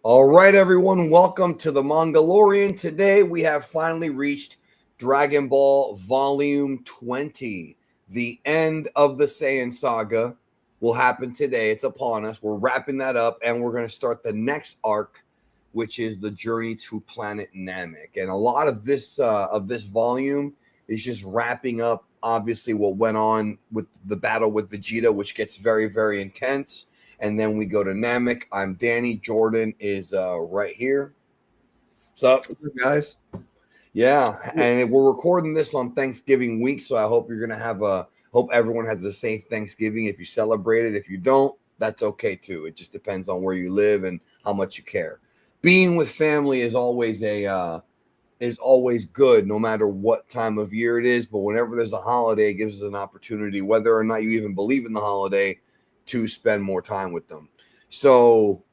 All right, everyone, welcome to the Mangalorian. Today we have finally reached Dragon Ball Volume 20. The end of the Saiyan Saga will happen today. It's upon us. We're wrapping that up, and we're going to start the next arc, which is the journey to planet Namek. And a lot of this volume is just wrapping up, obviously, what went on with the battle with Vegeta, which gets very, very intense. And then we go to Namek. I'm Danny. Jordan is right here. What's up, guys? Yeah, and we're recording this on Thanksgiving week, so I hope you're gonna hope everyone has a safe Thanksgiving. If you celebrate it, if you don't, that's okay too. It just depends on where you live and how much you care. Being with family is always good, no matter what time of year it is. But whenever there's a holiday, it gives us an opportunity, whether or not you even believe in the holiday, to spend more time with them. So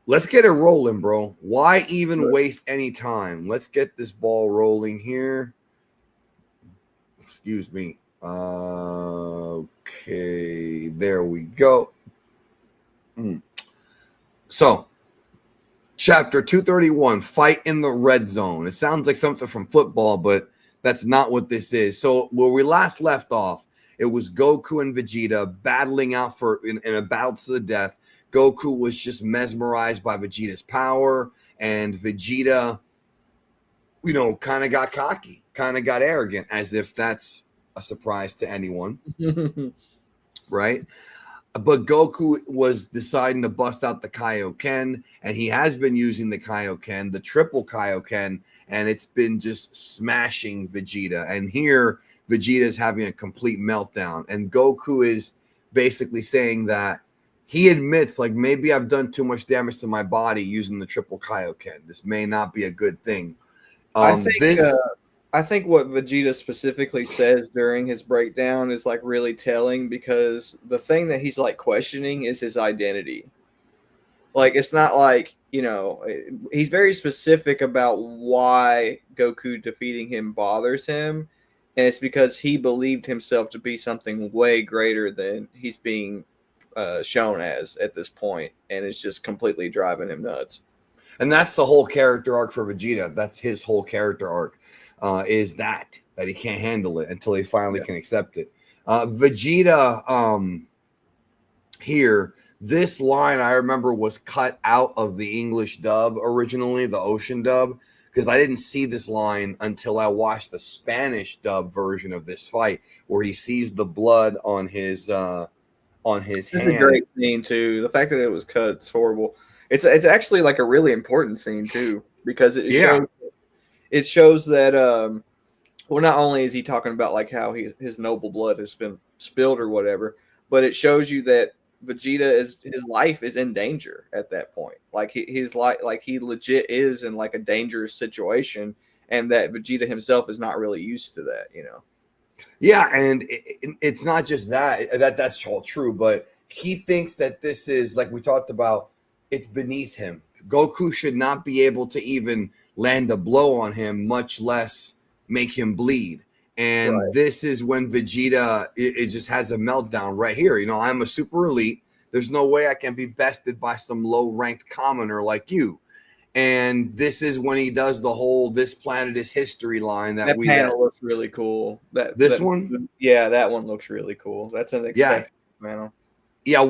let's get it rolling, bro. Why even waste any time? Let's get this ball rolling here. Excuse me. Okay, there we go. So, chapter 231, Fight in the Red Zone. It sounds like something from football, but that's not what this is. So, where we last left off, it was Goku and Vegeta battling out in a battle to the death. Goku was just mesmerized by Vegeta's power, and Vegeta, kind of got cocky, kind of got arrogant, as if that's a surprise to anyone, right? But Goku was deciding to bust out the Kaioken, and he has been using the Kaioken, the triple Kaioken, and it's been just smashing Vegeta. And here, Vegeta is having a complete meltdown, and Goku is basically saying that he admits, like, maybe I've done too much damage to my body using the triple Kaioken. This may not be a good thing. I think what Vegeta specifically says during his breakdown is like really telling, because the thing that he's like questioning is his identity. Like, it's not like, he's very specific about why Goku defeating him bothers him. And it's because he believed himself to be something way greater than he's being shown as at this point, and it's just completely driving him nuts. And that's the whole character arc for Vegeta. That's his whole character arc, is that he can't handle it until he finally can accept it. Vegeta, here, this line I remember was cut out of the English dub originally, the Ocean dub, because I didn't see this line until I watched the Spanish dub version of this fight, where he sees the blood on his hand. It's a great scene too. The fact that it was cut, it's horrible. It's actually like a really important scene too, because it shows that well, not only is he talking about like how his noble blood has been spilled or whatever, but it shows you that his life is in danger at that point. Like his life, like he legit is in like a dangerous situation, and that Vegeta himself is not really used to that, Yeah, and it's not just that's all true, but he thinks that this is, like we talked about, it's beneath him. Goku should not be able to even land a blow on him, much less make him bleed. And this is when Vegeta it just has a meltdown right here. I'm a super elite. There's no way I can be bested by some low-ranked commoner like you. And this is when he does the whole "this planet is history" line. That panel looks really cool. That one looks really cool. That's an exceptional panel. Yeah,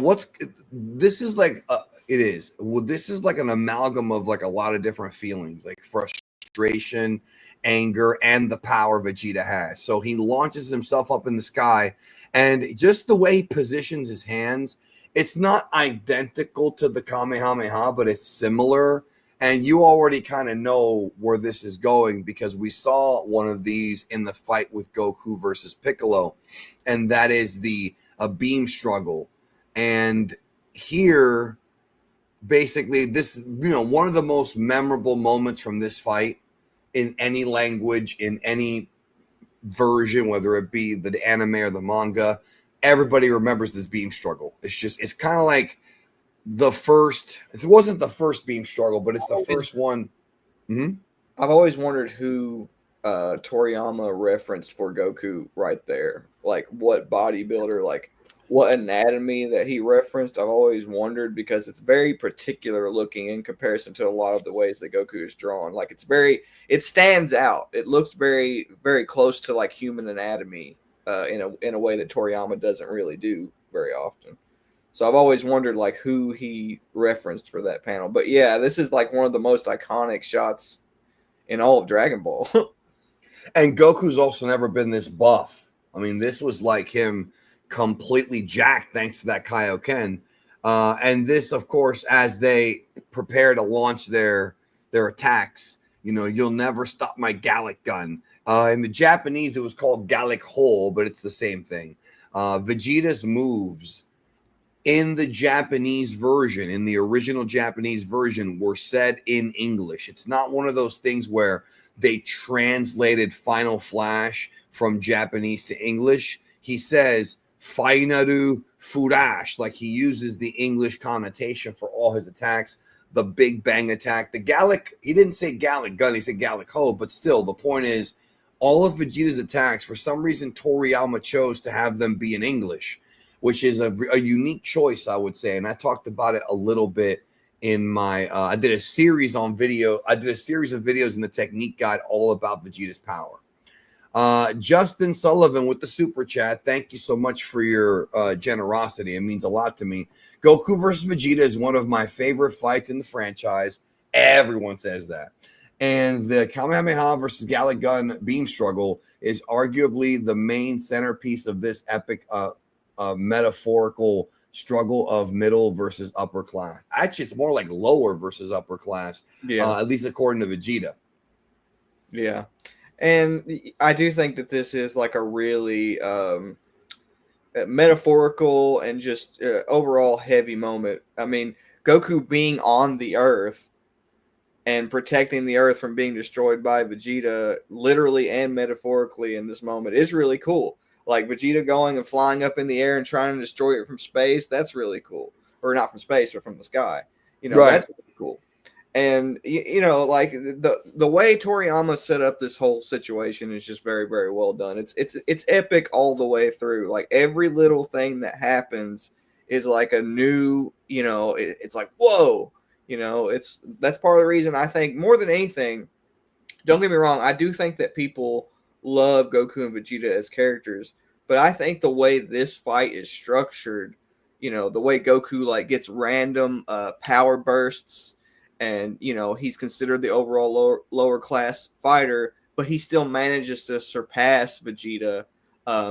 this is like it is. Well, this is like an amalgam of like a lot of different feelings, like frustration, anger, and the power Vegeta has. So he launches himself up in the sky, and just the way he positions his hands, it's not identical to the Kamehameha, but it's similar. And you already kind of know where this is going, because we saw one of these in the fight with Goku versus Piccolo, and that is a beam struggle. And here, basically, this, one of the most memorable moments from this fight in any language, in any version, whether it be the anime or the manga, everybody remembers this beam struggle. It's kind of like it wasn't the first beam struggle, but it's the first one. Mm-hmm. I've always wondered who Toriyama referenced for Goku right there. Like, what bodybuilder, like, what anatomy that he referenced, I've always wondered because it's very particular looking in comparison to a lot of the ways that Goku is drawn. Like it stands out. It looks very, very close to like human anatomy in a way that Toriyama doesn't really do very often. So I've always wondered like who he referenced for that panel. But yeah, this is like one of the most iconic shots in all of Dragon Ball. And Goku's also never been this buff. I mean, this was like him completely jacked thanks to that Kaioken. And this, of course, as they prepare to launch their attacks, you'll never stop my Gallic gun. In the Japanese, it was called Gallic Hole, but it's the same thing. Vegeta's moves in the Japanese version, in the original Japanese version, were said in English. It's not one of those things where they translated Final Flash from Japanese to English. He says Finaru Furash, like he uses the English connotation for all his attacks. The Big Bang attack, the Gallic, he didn't say Gallic gun, he said Gallic hoe, but still, the point is, all of Vegeta's attacks, for some reason, Toriyama chose to have them be in English, which is a unique choice, I would say. And I talked about it a little bit in my, I did a series of videos in the technique guide all about Vegeta's power. Justin Sullivan with the super chat. Thank you so much for your generosity. It means a lot to me. Goku versus Vegeta is one of my favorite fights in the franchise. Everyone says that. And the Kamehameha versus Gallic Gun beam struggle is arguably the main centerpiece of this epic metaphorical struggle of middle versus upper class. Actually, it's more like lower versus upper class, at least according to Vegeta. Yeah. And I do think that this is like a really metaphorical and just overall heavy moment. I mean, Goku being on the Earth and protecting the Earth from being destroyed by Vegeta, literally and metaphorically in this moment, is really cool. Like Vegeta going and flying up in the air and trying to destroy it from space, that's really cool. Or not from space, but from the sky. Right. That's really cool. And like the way Toriyama set up this whole situation is just very, very well done. It's epic all the way through. Like every little thing that happens is like a new, it's like whoa, that's part of the reason I think more than anything. Don't get me wrong, I do think that people love Goku and Vegeta as characters, but I think the way this fight is structured, the way Goku like gets random power bursts. And he's considered the overall lower class fighter, but he still manages to surpass Vegeta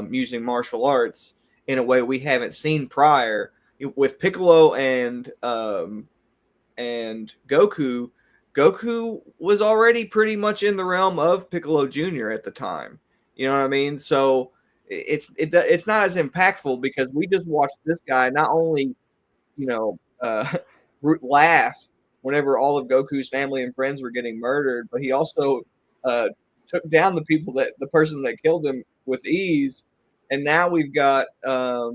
using martial arts in a way we haven't seen prior. With Piccolo and Goku, Goku was already pretty much in the realm of Piccolo Jr. at the time. You know what I mean? So it's not as impactful because we just watched this guy not only laugh whenever all of Goku's family and friends were getting murdered, but he also took down the person that killed him with ease. And now we've got a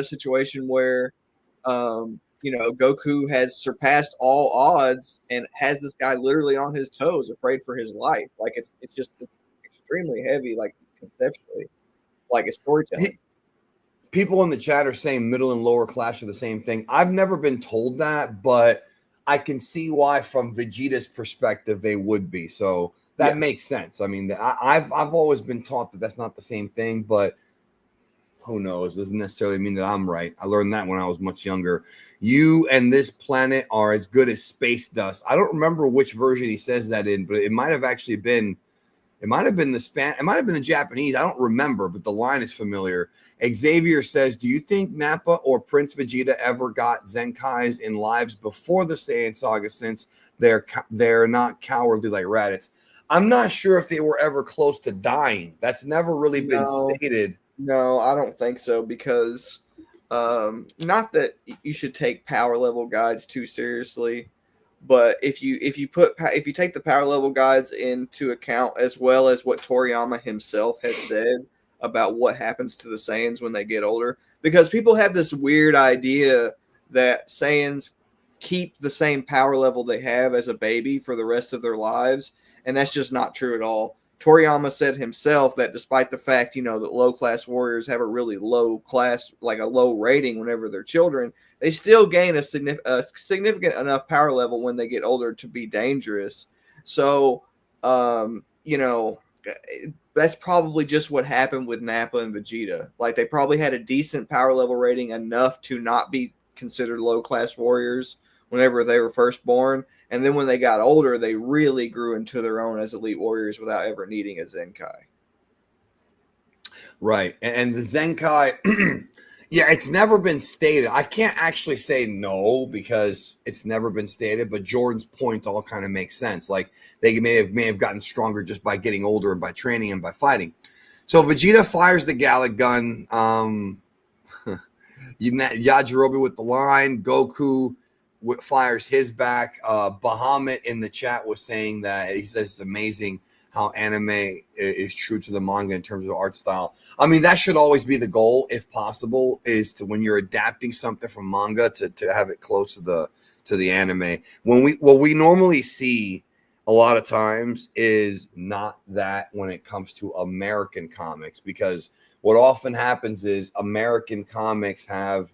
situation where Goku has surpassed all odds and has this guy literally on his toes, afraid for his life. Like it's just extremely heavy, like conceptually, like it's storytelling. People in the chat are saying middle and lower class are the same thing. I've never been told that, but I can see why from Vegeta's perspective they would be. So that makes sense. I mean, I've always been taught that that's not the same thing, but who knows? Doesn't necessarily mean that I'm right. I learned that when I was much younger. You and this planet are as good as space dust. I don't remember which version he says that in, but it might have actually been. It might have been the Japanese. I don't remember, but the line is familiar. Xavier says, do you think Nappa or Prince Vegeta ever got Zenkais in lives before the Saiyan Saga, since they're not cowardly like Raditz? I'm not sure if they were ever close to dying. That's never really been stated. No, I don't think so, because not that you should take power level guides too seriously, but if you take the power level guides into account, as well as what Toriyama himself has said about what happens to the Saiyans when they get older, because people have this weird idea that Saiyans keep the same power level they have as a baby for the rest of their lives, and that's just not true at all. Toriyama said himself that despite the fact, that low class warriors have a really low class, like a low rating whenever they're children, they still gain a significant enough power level when they get older to be dangerous. So, that's probably just what happened with Nappa and Vegeta. Like they probably had a decent power level rating enough to not be considered low class warriors whenever they were first born. And then when they got older, they really grew into their own as elite warriors without ever needing a Zenkai. Right. And the Zenkai, yeah, it's never been stated. I can't actually say no because it's never been stated, but Jordan's points all kind of make sense. Like they may have gotten stronger just by getting older and by training and by fighting. So Vegeta fires the Gallic gun. Yajirobe with the line. Goku fires his back. Bahamut in the chat was saying that he says it's amazing how anime is true to the manga in terms of art style. I mean, that should always be the goal, if possible, is to when you're adapting something from manga to have it close to the anime. What we normally see a lot of times is not that when it comes to American comics, because what often happens is American comics have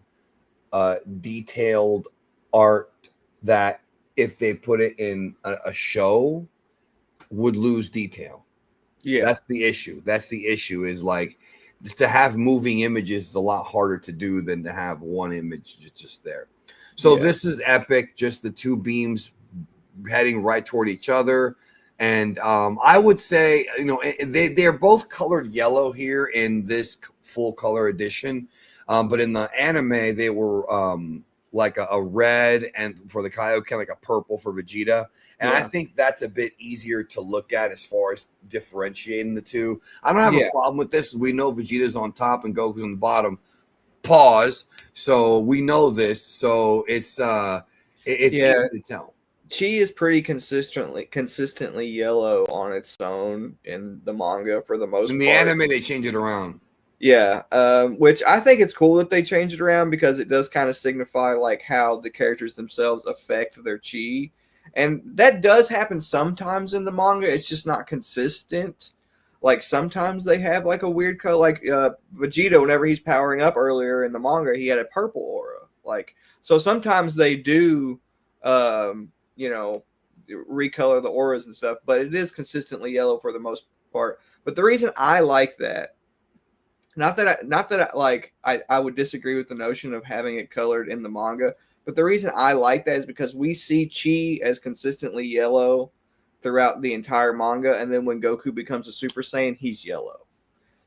detailed art that if they put it in a show would lose detail. Yeah, that's the issue is like to have moving images is a lot harder to do than to have one image just there. So This is epic, just the two beams heading right toward each other. And I would say, they're both colored yellow here in this full color edition. But in the anime, they were like a red, and for the Kaioken, like a purple for Vegeta. And I think that's a bit easier to look at as far as differentiating the two. I don't have a problem with this. We know Vegeta's on top and Goku's on the bottom. Pause. So we know this. So it's easy to tell. Chi is pretty consistently yellow on its own in the manga for the most part. In the anime, they change it around. Yeah, which I think it's cool that they change it around because it does kind of signify like how the characters themselves affect their chi. And that does happen sometimes in the manga. It's just not consistent. Like sometimes they have like a weird color, like Vegeta, whenever he's powering up earlier in the manga, he had a purple aura. Like, so sometimes they do, recolor the auras and stuff, but it is consistently yellow for the most part. But the reason I like that, not that I would disagree with the notion of having it colored in the manga, but the reason I like that is because we see Chi as consistently yellow throughout the entire manga, and then when Goku becomes a Super Saiyan, he's yellow.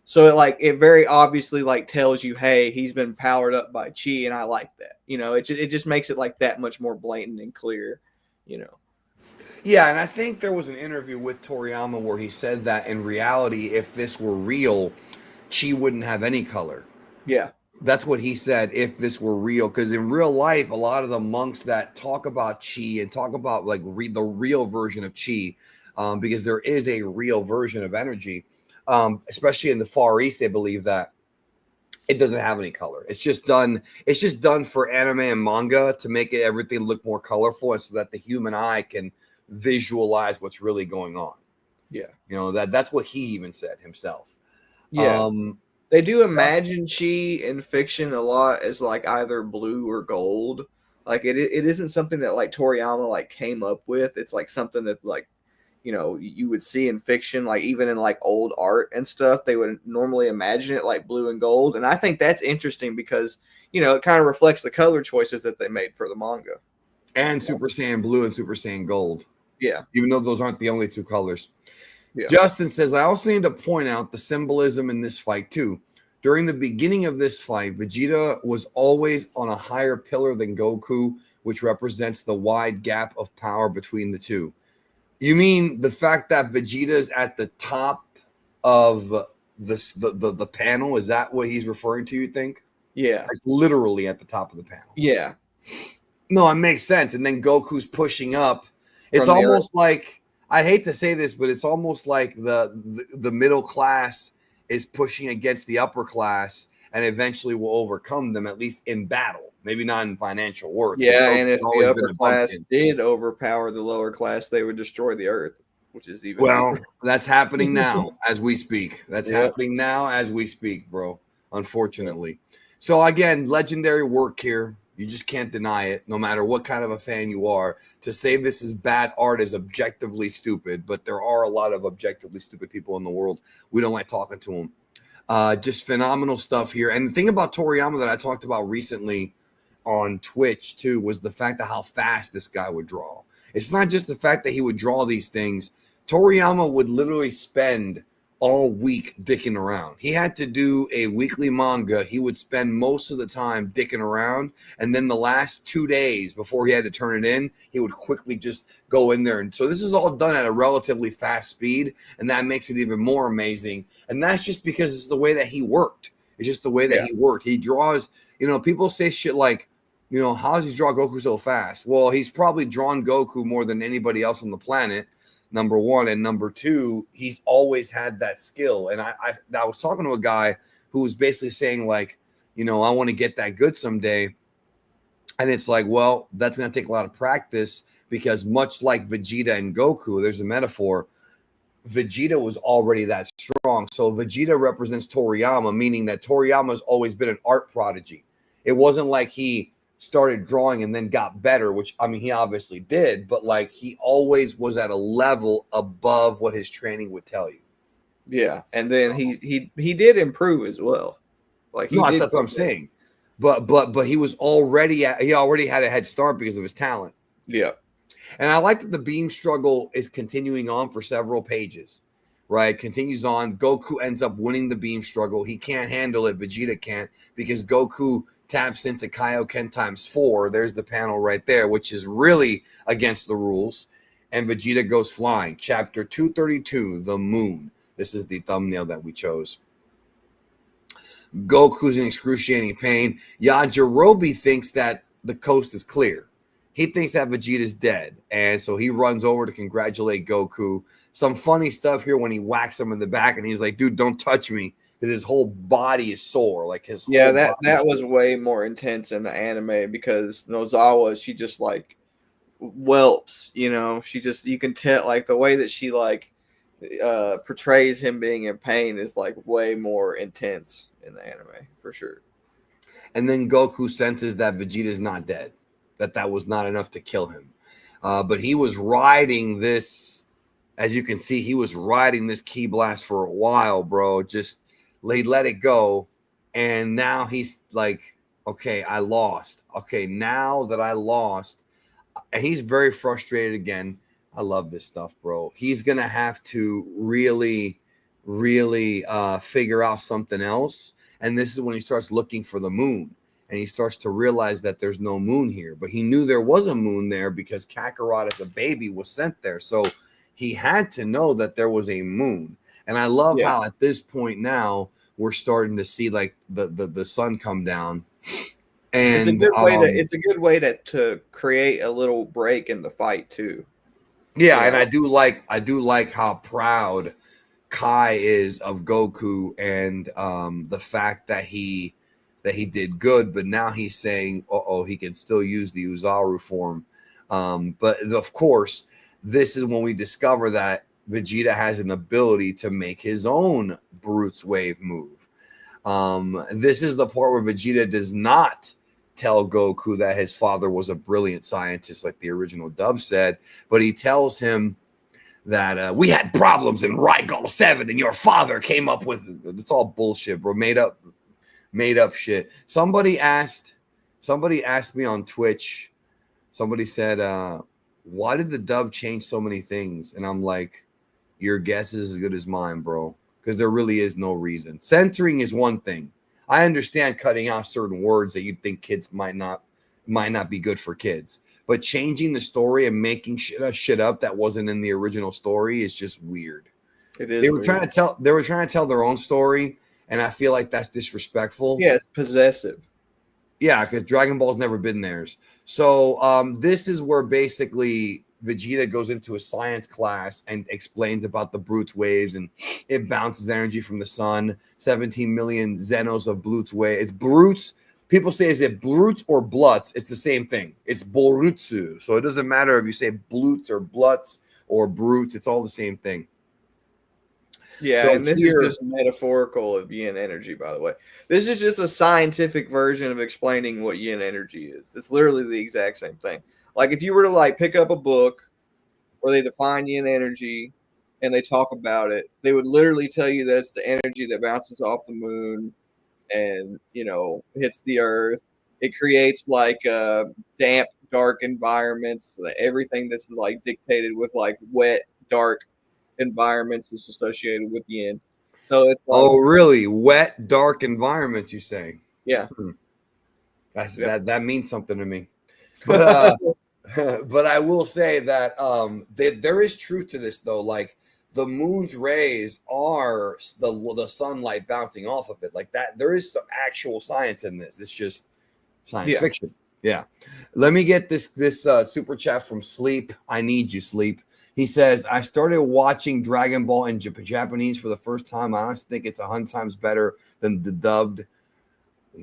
So it very obviously tells you, hey, he's been powered up by Chi, and I like that. It just makes it like that much more blatant and clear. Yeah, and I think there was an interview with Toriyama where he said that in reality, if this were real, Chi wouldn't have any color. Yeah. That's what he said, if this were real. Because in real life, a lot of the monks that talk about Chi and talk about the real version of Chi, because there is a real version of energy, especially in the Far East, they believe that it doesn't have any color. It's just done for anime and manga to make everything look more colorful, and so that the human eye can visualize what's really going on. Yeah. That's what he even said himself. Yeah. They do imagine Chi in fiction a lot as either blue or gold. It isn't something that Toriyama came up with. It's something that you would see in fiction, even in old art and stuff. They would normally imagine it blue and gold, and I think that's interesting because it kind of reflects the color choices that they made for the manga. And Super Saiyan Blue and Super Saiyan Gold. Yeah, even though those aren't the only two colors. Yeah. Justin says, I also need to point out the symbolism in this fight too. During the beginning of this fight, Vegeta was always on a higher pillar than Goku, which represents the wide gap of power between the two. You mean the fact that Vegeta is at the top of the panel? Is that what he's referring to, you think? Yeah. Literally at the top of the panel. Yeah. No, it makes sense. And then Goku's pushing up. It's almost like, I hate to say this, but it's almost like the middle class is pushing against the upper class and eventually will overcome them, at least in battle. Maybe not in financial worth. Yeah, and if the upper class did overpower the lower class, they would destroy the earth. which is even Well, that's happening now as we speak. That's Yep. happening now as we speak, bro. Unfortunately. So again, legendary work here. You just can't deny it, no matter what kind of a fan you are. To say this is bad art is objectively stupid, but there are a lot of objectively stupid people in the world. We don't like talking to them. Just phenomenal stuff here. And the thing about Toriyama that I talked about recently on Twitch too was the fact of how fast this guy would draw. It's not just the fact that he would draw these things. Toriyama would literally spend all week dicking around. He had to do a weekly manga. He would spend most of the time dicking around. And then the last 2 days before he had to turn it in, he would quickly just go in there. And so this is all done at a relatively fast speed. And that makes it even more amazing. And that's just because it's the way that he worked. It's just the way that he worked. He draws, people say shit like, how does he draw Goku so fast? Well, he's probably drawn Goku more than anybody else on the planet. Number one, and number two, he's always had that skill. And I was talking to a guy who was basically saying like, I want to get that good someday. And it's like, well, that's going to take a lot of practice because much like Vegeta and Goku, there's a metaphor. Vegeta was already that strong. So Vegeta represents Toriyama, meaning that Toriyama's always been an art prodigy. It wasn't like he started drawing and then got better, which he obviously did, but like he always was at a level above what his training would tell you. Yeah, and then he did improve as well. Like that's what I'm saying. But he was already he already had a head start because of his talent. Yeah. And I like that the beam struggle is continuing on for several pages. Right? Continues on. Goku ends up winning the beam struggle. He can't handle it. Vegeta can't because Goku taps into Kaioken times 4. There's the panel right there, which is really against the rules. And Vegeta goes flying. Chapter 232, The Moon. This is the thumbnail that we chose. Goku's in excruciating pain. Yajirobe thinks that the coast is clear. He thinks that Vegeta's dead. And so he runs over to congratulate Goku. Some funny stuff here when he whacks him in the back and he's like, dude, don't touch me. Because his whole body is sore, like his whole that was way more intense in the anime because Nozawa, she just like whelps, she just, you can tell like the way that she like portrays him being in pain is like way more intense in the anime for sure. And then Goku senses that Vegeta's not dead, that was not enough to kill him, but he was riding this, as you can see, he was riding this ki blast for a while, bro. Just let it go, and now he's like, okay, I lost. Okay, now that I lost, and he's very frustrated again. I love this stuff, bro. He's gonna have to really figure out something else, and this is when he starts looking for the moon, and he starts to realize that there's no moon here, but he knew there was a moon there because Kakarot as a baby was sent there, so he had to know that there was a moon. And I love how at this point now we're starting to see like the sun come down. And it's a good way to create a little break in the fight too. Yeah, and I do like how proud Kai is of Goku and the fact that he did good, but now he's saying, he can still use the Uzaru form. But of course, this is when we discover that Vegeta has an ability to make his own Brutes Wave move. This is the part where Vegeta does not tell Goku that his father was a brilliant scientist, like the original dub said, but he tells him that we had problems in Rigol 7 and your father came up with it's all bullshit, bro. Made up shit. Somebody asked me on Twitch, somebody said, why did the dub change so many things? And I'm like, your guess is as good as mine, bro, because there really is no reason. Censoring is one thing. I understand cutting out certain words that you think kids might not be good for kids, but changing the story and making shit up that wasn't in the original story is just weird. It is. They were trying to tell their own story, and I feel like that's disrespectful. Yeah, it's possessive. Yeah, because Dragon Ball's never been theirs. So this is where basically Vegeta goes into a science class and explains about the Brutes waves, and it bounces energy from the sun. 17 million Zenos of Brutes wave. It's Brutes. People say, is it Brutes or Blutz? It's the same thing. It's Borutsu. So it doesn't matter if you say Blutz or Blutz. or brute. It's all the same thing. Yeah, So and this here, is just metaphorical of yin energy, by the way. This is just a scientific version of explaining what yin energy is. It's literally the exact same thing. Like if you were to like pick up a book where they define yin energy and they talk about it, they would literally tell you that it's the energy that bounces off the moon and hits the earth. It creates like damp, dark environments. Everything that's like dictated with like wet, dark environments is associated with yin. So it's like, oh, really? Wet, dark environments, you say? yeah, Hmm. yeah, That means something to me. But but I will say that there is truth to this though. Like the moon's rays are the sunlight bouncing off of it. Like that, there is some actual science in this. It's just science yeah. fiction. Yeah. Let me get this super chat from Sleep. I need you, Sleep. He says, I started watching Dragon Ball in Japanese for the first time. I honestly think it's 100 times better than the dubbed.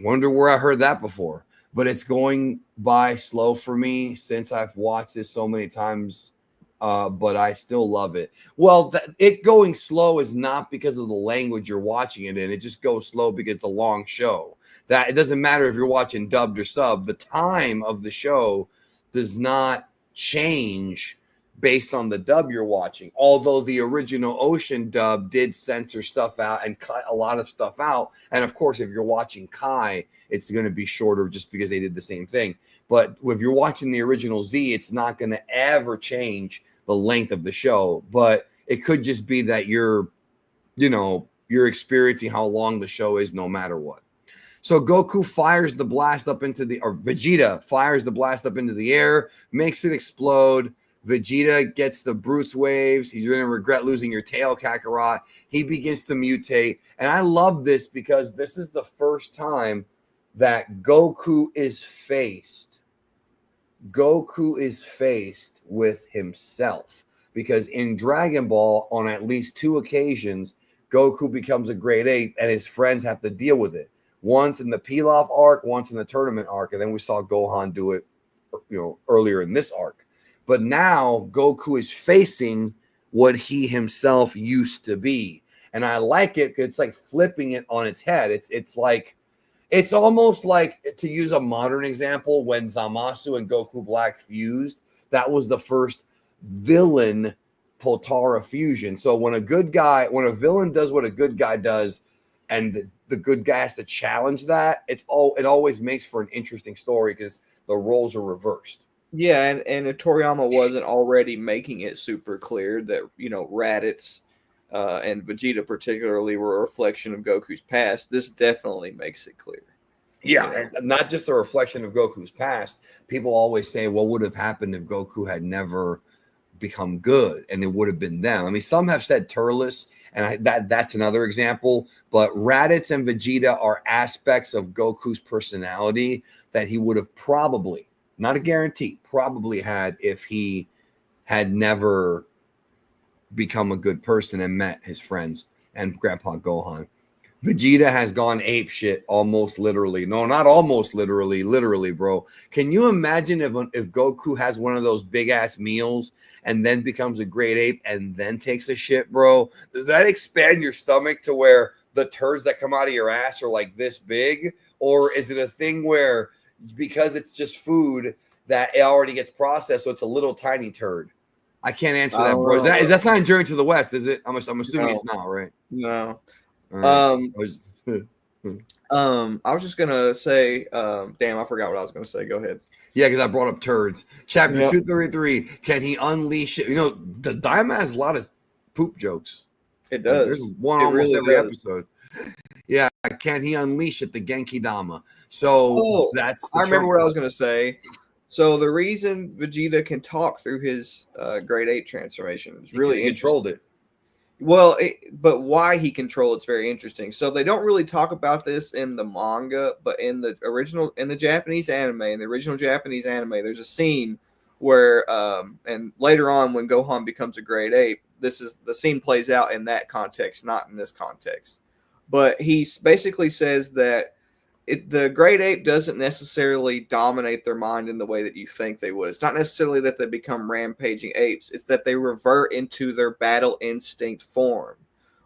Wonder where I heard that before. But it's going by slow for me since I've watched this so many times. But I still love it. Well, it going slow is not because of the language you're watching it in. It just goes slow because it's a long show. That it doesn't matter if you're watching dubbed or sub. The time of the show does not change based on the dub you're watching. Although the original Ocean dub did censor stuff out and cut a lot of stuff out. And of course, if you're watching Kai, it's going to be shorter just because they did the same thing. But if you're watching the original Z, it's not going to ever change the length of the show. But it could just be that you're experiencing how long the show is no matter what. So Goku fires the blast up into or Vegeta fires the blast up into the air, makes it explode. Vegeta gets the Brute's waves. He's going to regret losing your tail, Kakarot. He begins to mutate. And I love this because this is the first time that Goku is faced with himself. Because in Dragon Ball, on at least 2 occasions, Goku becomes a Great Ape and his friends have to deal with it. Once in the Pilaf arc, once in the tournament arc, and then we saw Gohan do it, earlier in this arc. But now Goku is facing what he himself used to be, and I like it because it's like flipping it on its head. It's almost like, to use a modern example, when Zamasu and Goku Black fused, that was the first villain Potara fusion. So when a villain does what a good guy does, and the good guy has to challenge that, it always makes for an interesting story because the roles are reversed. Yeah, and if Toriyama wasn't already making it super clear that Raditz and Vegeta particularly were a reflection of Goku's past, this definitely makes it clear. Yeah, and not just a reflection of Goku's past. People always say, what would have happened if Goku had never become good, and it would have been them. I mean, some have said Turles, and that's another example. But Raditz and Vegeta are aspects of Goku's personality that he would have probably, not a guarantee, probably had if he had never become a good person and met his friends and Grandpa Gohan. Vegeta has gone ape shit almost literally. No, not almost literally, literally, bro. Can you imagine if Goku has one of those big ass meals and then becomes a great ape and then takes a shit, bro? Does that expand your stomach to where the turds that come out of your ass are like this big? Or is it a thing where because it's just food that it already gets processed, so it's a little tiny turd? I can't answer that, bro. Is that not Journey to the West? Is it? I'm assuming it's not, right? No. Right. I was just gonna say, damn, I forgot what I was gonna say. Go ahead. Yeah, because I brought up turds. Chapter 233. Can he unleash it? The Daima has a lot of poop jokes. It does. There's one almost every episode. Yeah, can he unleash it? The Genki Dama. So that's. I remember what I was gonna say. So the reason Vegeta can talk through his Great Ape transformation is really he controlled it. Well, but why he controlled it's very interesting. So they don't really talk about this in the manga, but in the Japanese anime, there's a scene where, and later on when Gohan becomes a Great Ape, the scene plays out in that context, not in this context. But he basically says that the great ape doesn't necessarily dominate their mind in the way that you think they would. It's not necessarily that they become rampaging apes. It's that they revert into their battle instinct form,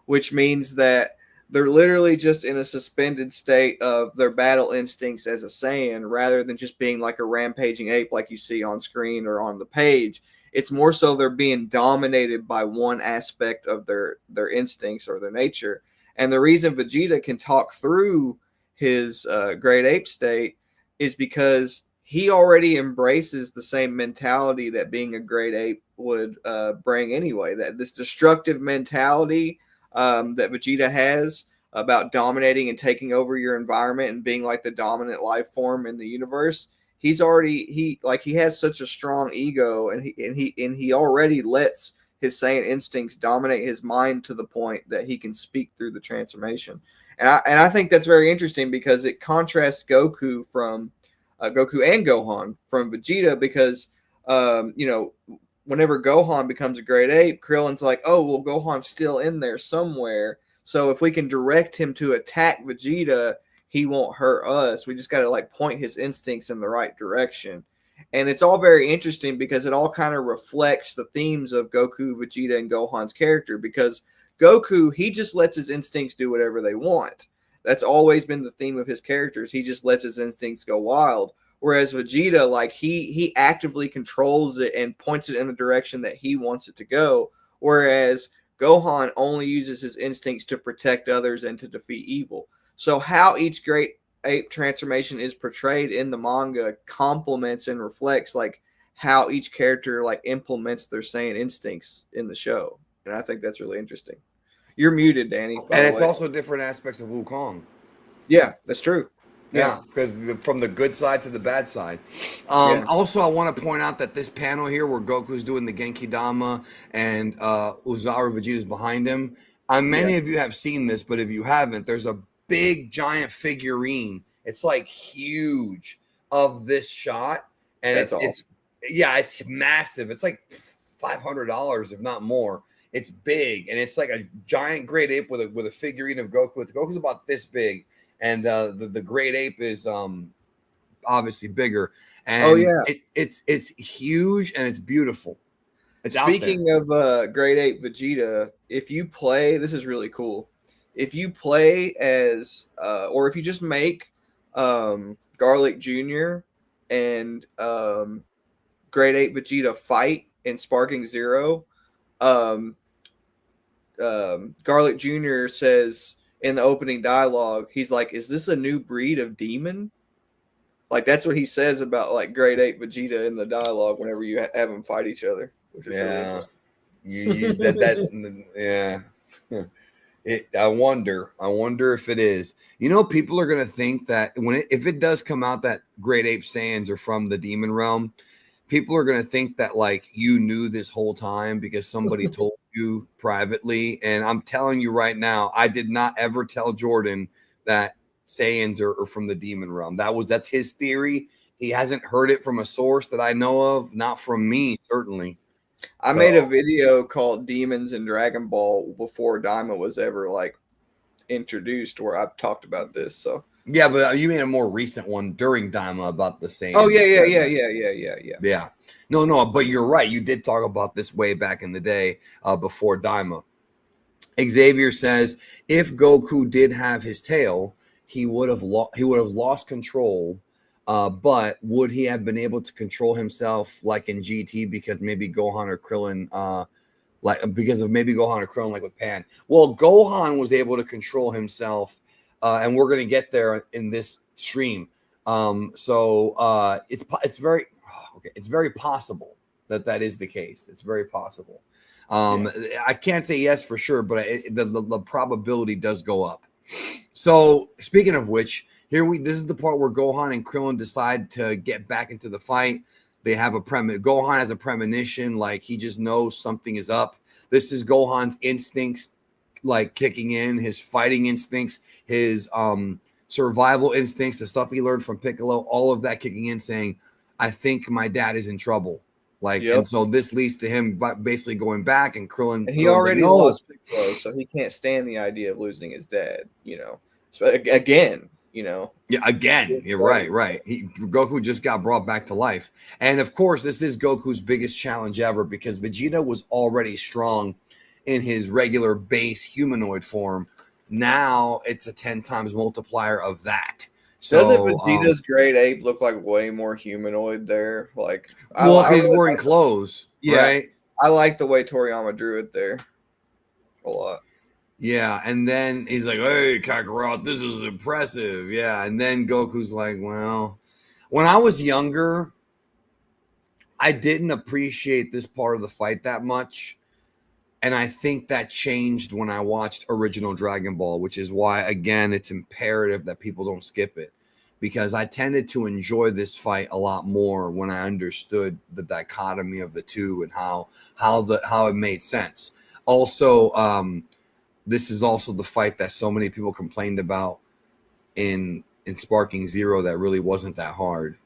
which means that they're literally just in a suspended state of their battle instincts as a Saiyan, rather than just being like a rampaging ape like you see on screen or on the page. It's more so they're being dominated by one aspect of their instincts or their nature. And the reason Vegeta can talk through his great ape state is because he already embraces the same mentality that being a great ape would bring anyway. That this destructive mentality that Vegeta has about dominating and taking over your environment and being like the dominant life form in the universe. He has such a strong ego, and he already lets his Saiyan instincts dominate his mind to the point that he can speak through the transformation. And I think that's very interesting because it contrasts Goku from Goku and Gohan from Vegeta, because whenever Gohan becomes a great ape, Krillin's like, oh, well, Gohan's still in there somewhere. So if we can direct him to attack Vegeta, he won't hurt us. We just got to like point his instincts in the right direction. And it's all very interesting because it all kind of reflects the themes of Goku, Vegeta, and Gohan's character. Because Goku, he just lets his instincts do whatever they want. That's always been the theme of his characters. He just lets his instincts go wild. Whereas Vegeta, like he actively controls it and points it in the direction that he wants it to go. Whereas Gohan only uses his instincts to protect others and to defeat evil. So how each great ape transformation is portrayed in the manga complements and reflects like how each character like implements their Saiyan instincts in the show. And I think that's really interesting. You're muted, Danny. And it's also different aspects of Wukong. Yeah, that's true. Yeah, because from the good side to the bad side. Also, I want to point out that this panel here where Goku's doing the Genki Dama and Uzaru Vegeta's behind him, many of you have seen this, but if you haven't, there's a big giant figurine. It's like huge of this shot. And it's massive. It's like $500, if not more. It's big, and it's like a giant great ape with a figurine of Goku. Goku's about this big. And the great ape is obviously bigger, and it's huge and it's beautiful. Speaking of Great Ape Vegeta, if you play, this is really cool. If you play as, or if you just make Garlic Jr. and Great Ape Vegeta fight in Sparking Zero, Garlic Jr. says in the opening dialogue, he's like, "Is this a new breed of demon?" Like that's what he says about like Great Ape Vegeta in the dialogue whenever you have them fight each other. Which is I wonder if it is. You know, people are gonna think that if it does come out that Great Ape Saiyans are from the demon realm, people are gonna think that like you knew this whole time because somebody told you privately. And I'm telling you right now, I did not ever tell Jordan that Saiyans are from the demon realm. That's his theory. He hasn't heard it from a source that I know of, not from me, certainly. I made a video called Demons and Dragon Ball before Daima was ever like introduced, where I've talked about this. So yeah, but you made a more recent one during Daima about the same. Oh yeah. No, but you're right. You did talk about this way back in the day before Daima. Xavier says if Goku did have his tail, he would have lost control. But would he have been able to control himself like in GT because maybe Gohan or Krillin, like with Pan? Well, Gohan was able to control himself, and we're going to get there in this stream. It's very possible that is the case. It's very possible. I can't say yes for sure, but the probability does go up. So speaking of which, this is the part where Gohan and Krillin decide to get back into the fight. They have Gohan has a premonition, like he just knows something is up. This is Gohan's instincts like kicking in, his fighting instincts, his survival instincts, the stuff he learned from Piccolo, all of that kicking in, saying, I think my dad is in trouble. And so this leads to him basically going back, and Krillin. And he already lost Piccolo, so he can't stand the idea of losing his dad. So again, Yeah, again, you're right. Goku just got brought back to life. And of course, this is Goku's biggest challenge ever because Vegeta was already strong in his regular base humanoid form. Now it's a 10 times multiplier of that. So, doesn't Vegeta's Great Ape look like way more humanoid there? Like, well, I he's really wearing clothes, right? I like the way Toriyama drew it there a lot. Yeah, and then he's like, "Hey, Kakarot, this is impressive." Yeah, and then Goku's like, "Well, when I was younger, I didn't appreciate this part of the fight that much, and I think that changed when I watched original Dragon Ball, which is why, again, it's imperative that people don't skip it, because I tended to enjoy this fight a lot more when I understood the dichotomy of the two and how it made sense. Also, this is also the fight that so many people complained about in Sparking Zero that really wasn't that hard.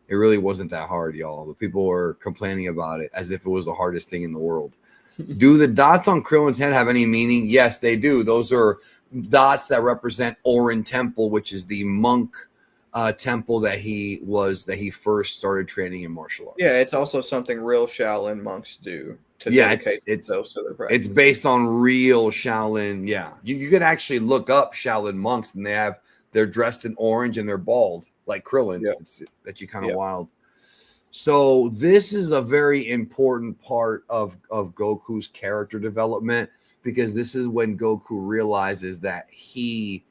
It really wasn't that hard, y'all. But people were complaining about it as if it was the hardest thing in the world. Do the dots on Krillin's head have any meaning? Yes, they do. Those are dots that represent Orin Temple, which is the monk temple that he first started training in martial arts. Yeah, it's also something real Shaolin monks do. It's based on real Shaolin. Yeah, you could actually look up Shaolin monks, and they're dressed in orange and they're bald like Krillin. Yeah. It's actually kind of wild. So this is a very important part of Goku's character development, because this is when Goku realizes that he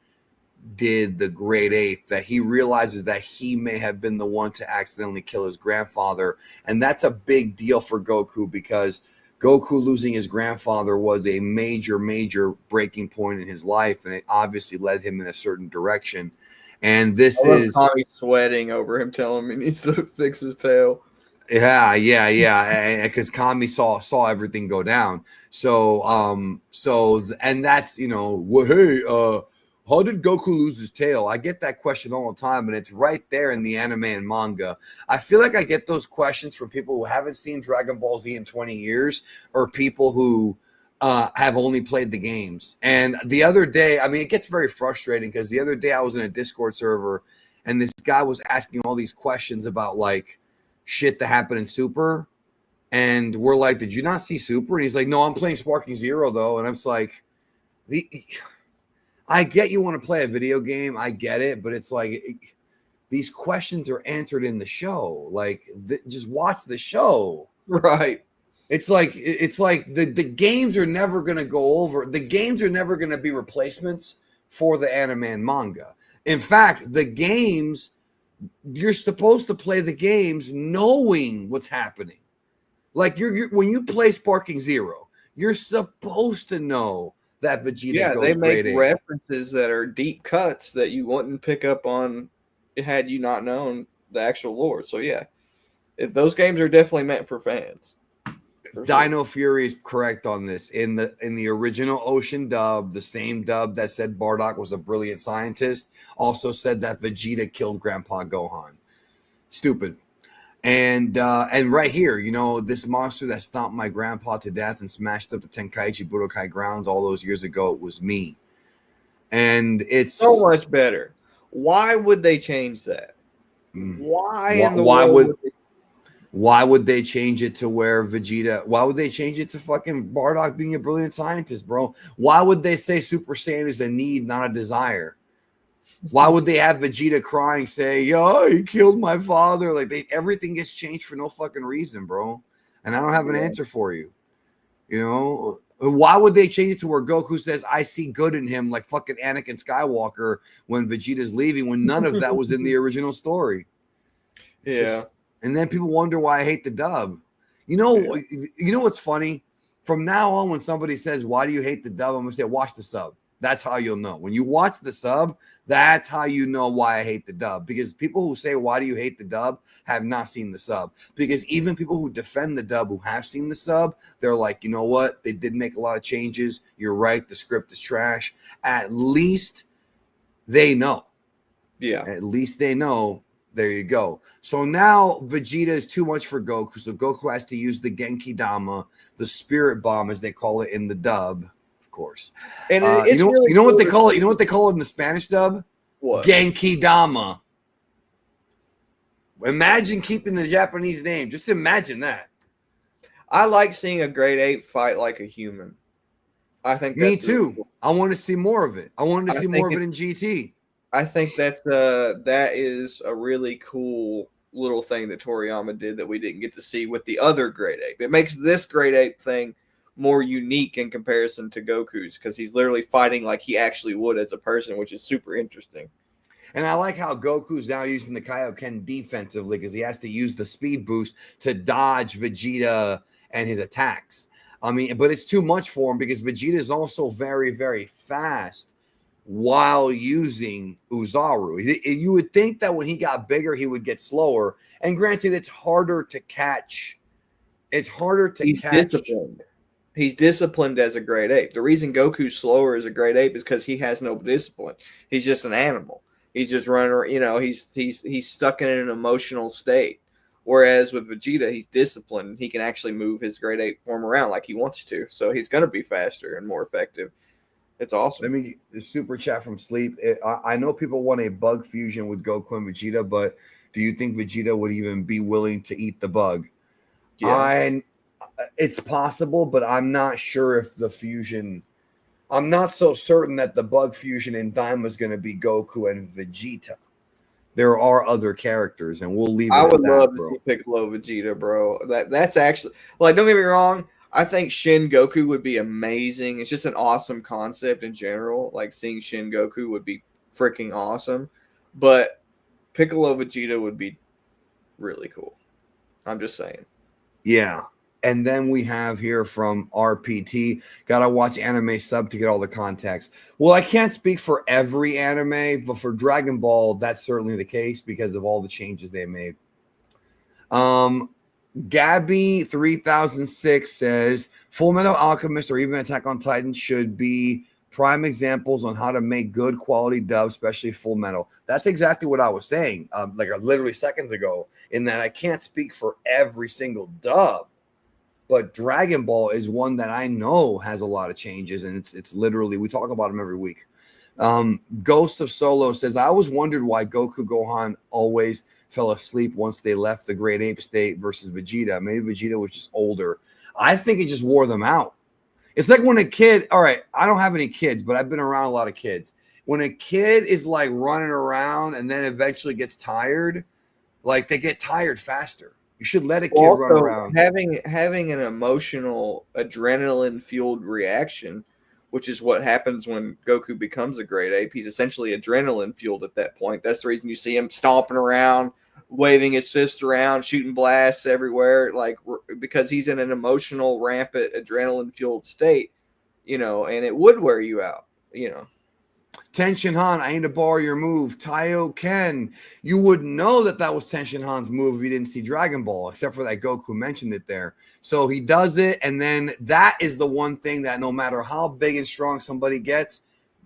did the Great Ape, that he realizes that he may have been the one to accidentally kill his grandfather. And that's a big deal for Goku, because Goku losing his grandfather was a major, major breaking point in his life, and it obviously led him in a certain direction. And this is Tommy sweating over him, telling him he needs to fix his tail. Yeah, because Kami saw everything go down. So, and that's well, hey, how did Goku lose his tail? I get that question all the time, and it's right there in the anime and manga. I feel like I get those questions from people who haven't seen Dragon Ball Z in 20 years, or people who have only played the games. And the other day, I mean, it gets very frustrating, because the other day I was in a Discord server, and this guy was asking all these questions about like shit that happened in Super, and we're like, did you not see Super? And he's like, no, I'm playing Sparking Zero though. And I'm just like, I get you want to play a video game, I get it, but it's like these questions are answered in the show. Like, just watch the show, right? It's like the games are never going to go over. The games are never going to be replacements for the anime and manga. In fact, the games, you're supposed to play the games knowing what's happening. Like when you play Sparking Zero, you're supposed to know that Vegeta goes they make Great Ape. references that are deep cuts that you wouldn't pick up on had you not known the actual lore. So those games are definitely meant for fans. Dino Fury is correct on this. In the original Ocean dub, the same dub that said Bardock was a brilliant scientist also said that Vegeta killed Grandpa Gohan. Stupid. And right here, this monster that stomped my grandpa to death and smashed up the Tenkaichi Budokai grounds all those years ago, it was me. And it's so much better. Why would they change that? Why would they change it to where Vegeta? Why would they change it to fucking Bardock being a brilliant scientist, bro? Why would they say Super Saiyan is a need, not a desire? Why would they have Vegeta crying, say, "Yo, he killed my father"? Like everything gets changed for no fucking reason, bro. And I don't have an answer for you. Why would they change it to where Goku says, "I see good in him," like fucking Anakin Skywalker when Vegeta's leaving, when none of that was in the original story? And then people wonder why I hate the dub. You know what's funny? From now on, when somebody says, "Why do you hate the dub?" I'm gonna say, "Watch the sub." That's how you'll know. When you watch the sub, that's how you know why I hate the dub. Because people who say, "Why do you hate the dub?" have not seen the sub. Because even people who defend the dub who have seen the sub, they're like, you know what? They did make a lot of changes. You're right. The script is trash. At least they know. Yeah. At least they know. There you go. So now Vegeta is too much for Goku. So Goku has to use the Genki Dama, the Spirit Bomb, as they call it in the dub, of course. And you know what they call it? You know what they call it in the Spanish dub? What? Genki Dama. Imagine keeping the Japanese name. Just imagine that. I like seeing a great ape fight like a human. I think Me that's really too. cool. I want to see more of it. I wanted to I see think more of it in GT. I think that is a really cool little thing that Toriyama did that we didn't get to see with the other great ape. It makes this great ape thing more unique in comparison to Goku's because he's literally fighting like he actually would as a person, which is super interesting. And I like how Goku's now using the Kaioken defensively because he has to use the speed boost to dodge Vegeta and his attacks. I mean, but it's too much for him because Vegeta is also very, very fast while using Uzaru. You would think that when he got bigger, he would get slower. And granted, it's harder to catch. It's harder to catch. Disciplined. He's disciplined as a great ape. The reason Goku's slower as a great ape is because he has no discipline. He's just an animal. He's just running. He's stuck in an emotional state. Whereas with Vegeta, he's disciplined. He can actually move his great ape form around like he wants to. So he's going to be faster and more effective. It's awesome. Let me the super chat from Sleep. I know people want a bug fusion with Goku and Vegeta, but do you think Vegeta would even be willing to eat the bug? Yeah. It's possible, but I'm not sure if the fusion. I'm not so certain that the bug fusion in Daima is going to be Goku and Vegeta. There are other characters, and we'll leave it I would at that, love bro. to see Piccolo Vegeta, bro. That's actually like, don't get me wrong. I think Shin Goku would be amazing. It's just an awesome concept in general. Like seeing Shin Goku would be freaking awesome. But Piccolo Vegeta would be really cool. I'm just saying. Yeah. And then we have here from RPT, gotta watch anime sub to get all the context. Well, I can't speak for every anime, but for Dragon Ball, that's certainly the case because of all the changes they made. Gabby 3006 says Full Metal Alchemist or even Attack on Titan should be prime examples on how to make good quality dubs, especially Full Metal. That's exactly what I was saying, literally seconds ago, in that I can't speak for every single dub. But Dragon Ball is one that I know has a lot of changes, and it's literally, we talk about them every week. Ghost of Solo says, I always wondered why Goku Gohan always fell asleep once they left the Great Ape state versus Vegeta. Maybe Vegeta was just older. I think it just wore them out. It's like when a kid, all right, I don't have any kids, but I've been around a lot of kids. When a kid is like running around and then eventually gets tired, like they get tired faster. You should let a kid run around. Having an emotional, adrenaline-fueled reaction, which is what happens when Goku becomes a great ape. He's essentially adrenaline-fueled at that point. That's the reason you see him stomping around, waving his fist around, shooting blasts everywhere, like because he's in an emotional, rampant, adrenaline-fueled state, and it would wear you out, Tenshin Han, I need to borrow your move. Taiyo Ken, you wouldn't know that was Tenshin Han's move if you didn't see Dragon Ball, except for that Goku mentioned it there. So he does it, and then that is the one thing that no matter how big and strong somebody gets,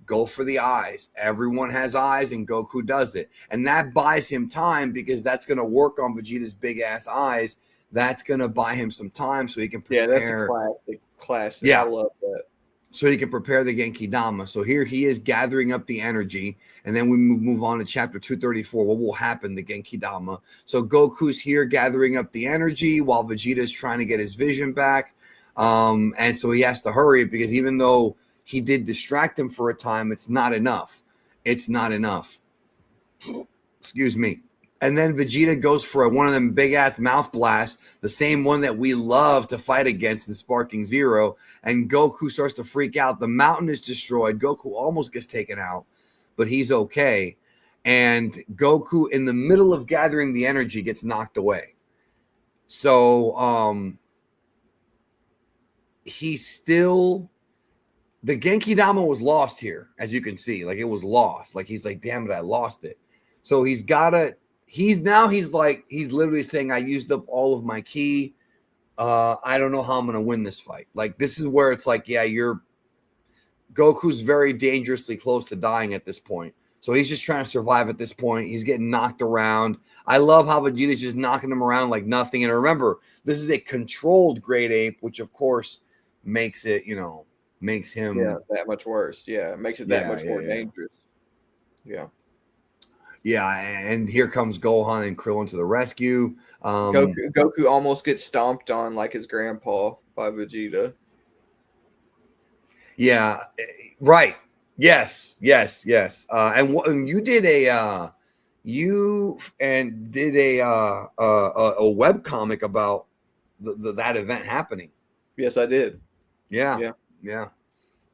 go for the eyes. Everyone has eyes, and Goku does it. And that buys him time because that's going to work on Vegeta's big-ass eyes. That's going to buy him some time so he can prepare. Yeah, that's a classic. Yeah. I love that. So he can prepare the Genki Dama. So here he is gathering up the energy. And then we move on to chapter 234. What will happen to Genki Dama? So Goku's here gathering up the energy while Vegeta is trying to get his vision back. And so he has to hurry because even though he did distract him for a time, it's not enough. It's not enough. Excuse me. And then Vegeta goes for one of them big-ass mouth blasts, the same one that we love to fight against in Sparking Zero. And Goku starts to freak out. The mountain is destroyed. Goku almost gets taken out, but he's okay. And Goku, in the middle of gathering the energy, gets knocked away. So he's still... The Genki Dama was lost here, as you can see. Like, it was lost. Like, he's like, damn it, I lost it. So he's got to... He's literally saying, I used up all of my ki. I don't know how I'm going to win this fight. Like, this is where it's like, yeah, Goku's very dangerously close to dying at this point. So he's just trying to survive at this point. He's getting knocked around. I love how Vegeta's just knocking him around like nothing. And remember, this is a controlled Great Ape, which of course makes it, makes him that much worse. Yeah, it makes it that much more dangerous. Yeah. Yeah, and here comes Gohan and Krillin to the rescue. Goku almost gets stomped on like his grandpa by Vegeta. Yeah, right. Yes, yes, yes. And you did a web comic about that event happening. Yes, I did. Yeah, Yeah. yeah.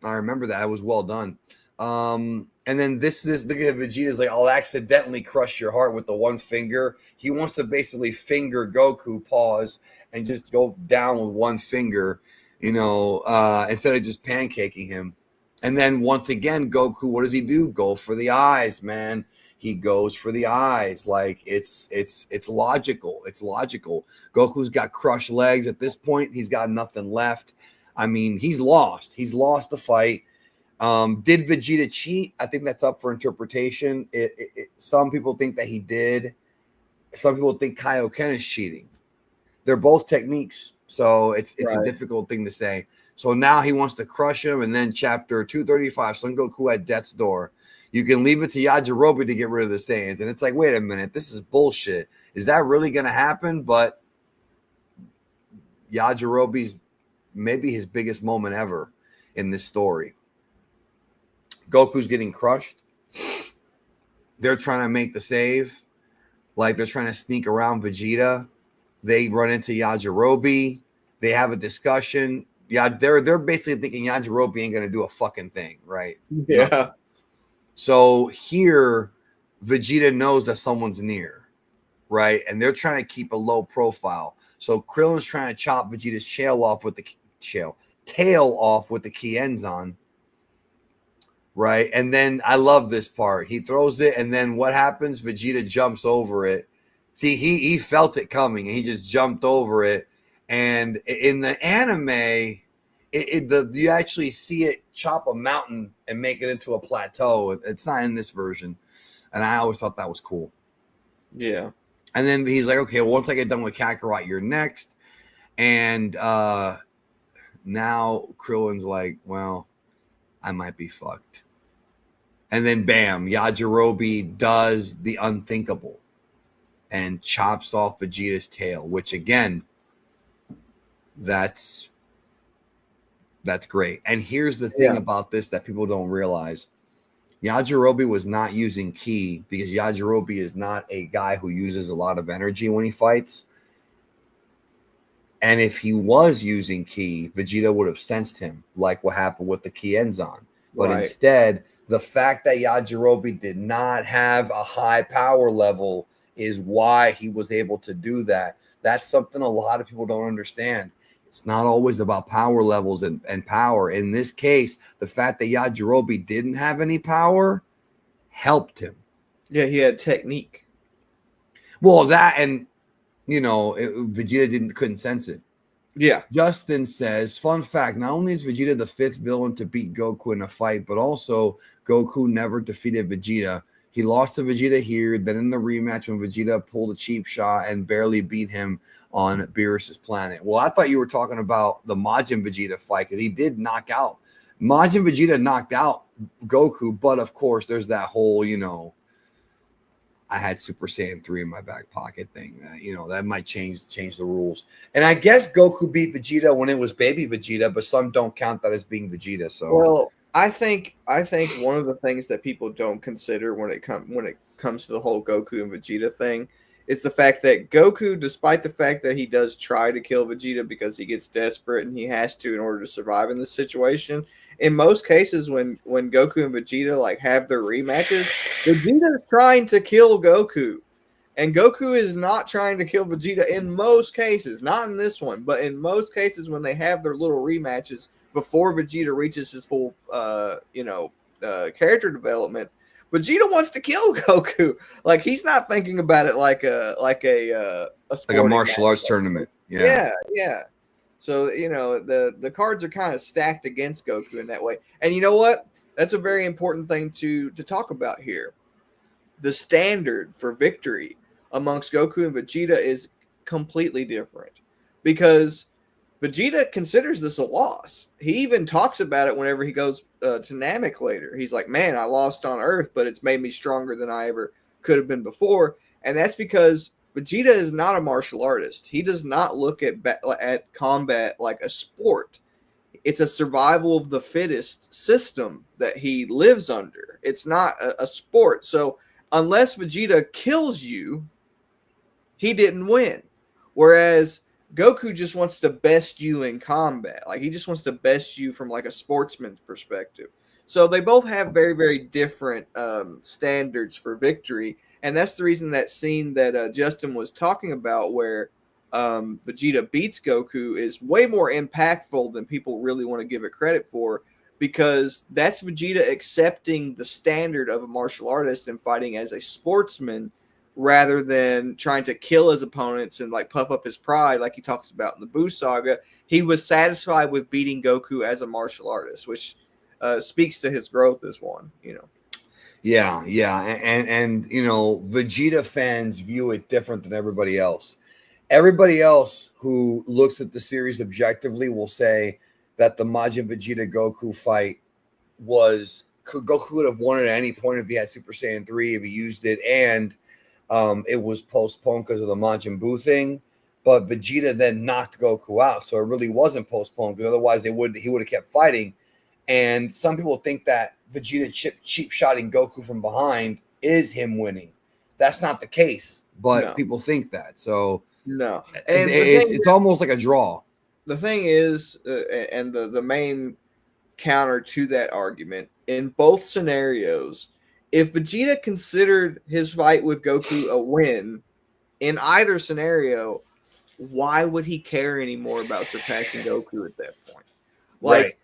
I remember that. It was well done. And then this look at Vegeta's like, I'll accidentally crush your heart with the one finger. He wants to basically finger Goku, pause, and just go down with one finger, instead of just pancaking him. And then once again, Goku, what does he do? Go for the eyes, man. He goes for the eyes. Like it's logical. It's logical. Goku's got crushed legs at this point. He's got nothing left. I mean, he's lost. He's lost the fight. Did Vegeta cheat? I think that's up for interpretation. Some people think that he did. Some people think Kaioken is cheating. They're both techniques, so it's Right. a difficult thing to say. So now he wants to crush him, and then chapter 235, Son Goku at death's door. You can leave it to Yajirobe to get rid of the Saiyans, and it's like, wait a minute, this is bullshit. Is that really going to happen? But Yajirobe's maybe his biggest moment ever in this story. Goku's getting crushed. They're trying to make the save. Like they're trying to sneak around Vegeta. They run into Yajirobe. They have a discussion. Yeah, they're basically thinking Yajirobe ain't gonna do a fucking thing, right? Yeah. Nothing. So here, Vegeta knows that someone's near, right? And they're trying to keep a low profile. So Krillin's trying to chop Vegeta's tail off with the Kienzan. Right. And then I love this part. He throws it, and then what happens? Vegeta jumps over it. See, he felt it coming, and he just jumped over it. And in the anime, you actually see it chop a mountain and make it into a plateau. It's not in this version. And I always thought that was cool. Yeah. And then he's like, okay, well, once I get done with Kakarot, you're next. And now Krillin's like, well, I might be fucked. And then bam, Yajirobe does the unthinkable and chops off Vegeta's tail, which again, that's great. And here's the thing about this that people don't realize. Yajirobe was not using ki because Yajirobe is not a guy who uses a lot of energy when he fights. And if he was using ki, Vegeta would have sensed him, like what happened with the Kienzan. But instead, the fact that Yajirobe did not have a high power level is why he was able to do that. That's something a lot of people don't understand. It's not always about power levels and power. In this case, the fact that Yajirobe didn't have any power helped him. Yeah, he had technique. Well, that and Vegeta couldn't sense it. Yeah. Justin says, fun fact, not only is Vegeta the fifth villain to beat Goku in a fight, but also Goku never defeated Vegeta. He lost to Vegeta here, then in the rematch when Vegeta pulled a cheap shot and barely beat him on Beerus's planet. Well, I thought you were talking about the Majin Vegeta fight because he did knock out. Majin Vegeta knocked out Goku, but of course there's that whole, I had Super Saiyan 3 in my back pocket thing. That might change the rules. And I guess Goku beat Vegeta when it was baby Vegeta, but some don't count that as being Vegeta. So well, I think one of the things that people don't consider when it comes to the whole Goku and Vegeta thing is the fact that Goku, despite the fact that he does try to kill Vegeta because he gets desperate and he has to in order to survive in this situation, in most cases when Goku and Vegeta have their rematches, Vegeta is trying to kill Goku. And Goku is not trying to kill Vegeta in most cases. Not in this one, but in most cases when they have their little rematches before Vegeta reaches his full character development, Vegeta wants to kill Goku. He's not thinking about it like a martial arts tournament. Yeah. So, the cards are kind of stacked against Goku in that way. And you know what? That's a very important thing to talk about here. The standard for victory amongst Goku and Vegeta is completely different because Vegeta considers this a loss. He even talks about it whenever he goes to Namek later. He's like, man, I lost on Earth, but it's made me stronger than I ever could have been before, and that's because Vegeta is not a martial artist. He does not look at combat like a sport. It's a survival of the fittest system that he lives under. It's not a sport. So unless Vegeta kills you, he didn't win. Whereas Goku just wants to best you in combat. Like, he just wants to best you from like a sportsman's perspective. So they both have very, very different standards for victory. And that's the reason that scene that Justin was talking about where Vegeta beats Goku is way more impactful than people really want to give it credit for, because that's Vegeta accepting the standard of a martial artist and fighting as a sportsman rather than trying to kill his opponents and like puff up his pride like he talks about in the Buu saga. He was satisfied with beating Goku as a martial artist, which speaks to his growth as one, Yeah, and Vegeta fans view it different than everybody else. Everybody else who looks at the series objectively will say that the Majin Vegeta Goku fight Goku could have won it at any point if he had Super Saiyan 3, if he used it, and it was postponed because of the Majin Buu thing. But Vegeta then knocked Goku out, so it really wasn't postponed, because otherwise he would have kept fighting. And some people think that Vegeta cheap shotting Goku from behind is him winning. That's not the case, but people think that. So no, and it's almost like a draw. The thing is, and the main counter to that argument, in both scenarios, if Vegeta considered his fight with Goku a win, in either scenario, why would he care anymore about surpassing Goku at that point? Like,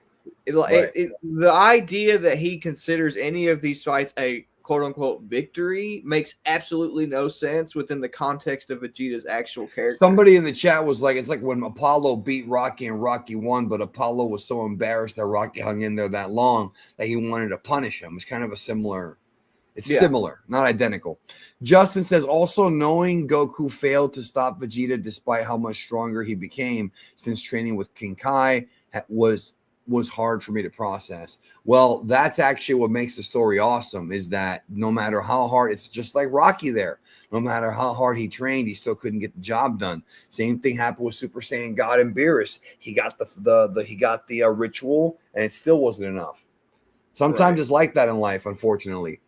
the idea that he considers any of these fights a quote-unquote victory makes absolutely no sense within the context of Vegeta's actual character. Somebody in the chat was like, it's like when Apollo beat Rocky and Rocky won, but Apollo was so embarrassed that Rocky hung in there that long that he wanted to punish him. It's kind of a similar... similar, not identical. Justin says, also knowing Goku failed to stop Vegeta despite how much stronger he became since training with King Kai was hard for me to process. Well, that's actually what makes the story awesome, is that no matter how hard, it's just like Rocky there. No matter how hard he trained, he still couldn't get the job done. Same thing happened with Super Saiyan God and Beerus. He got the ritual, and it still wasn't enough. Sometimes it's like that in life, unfortunately.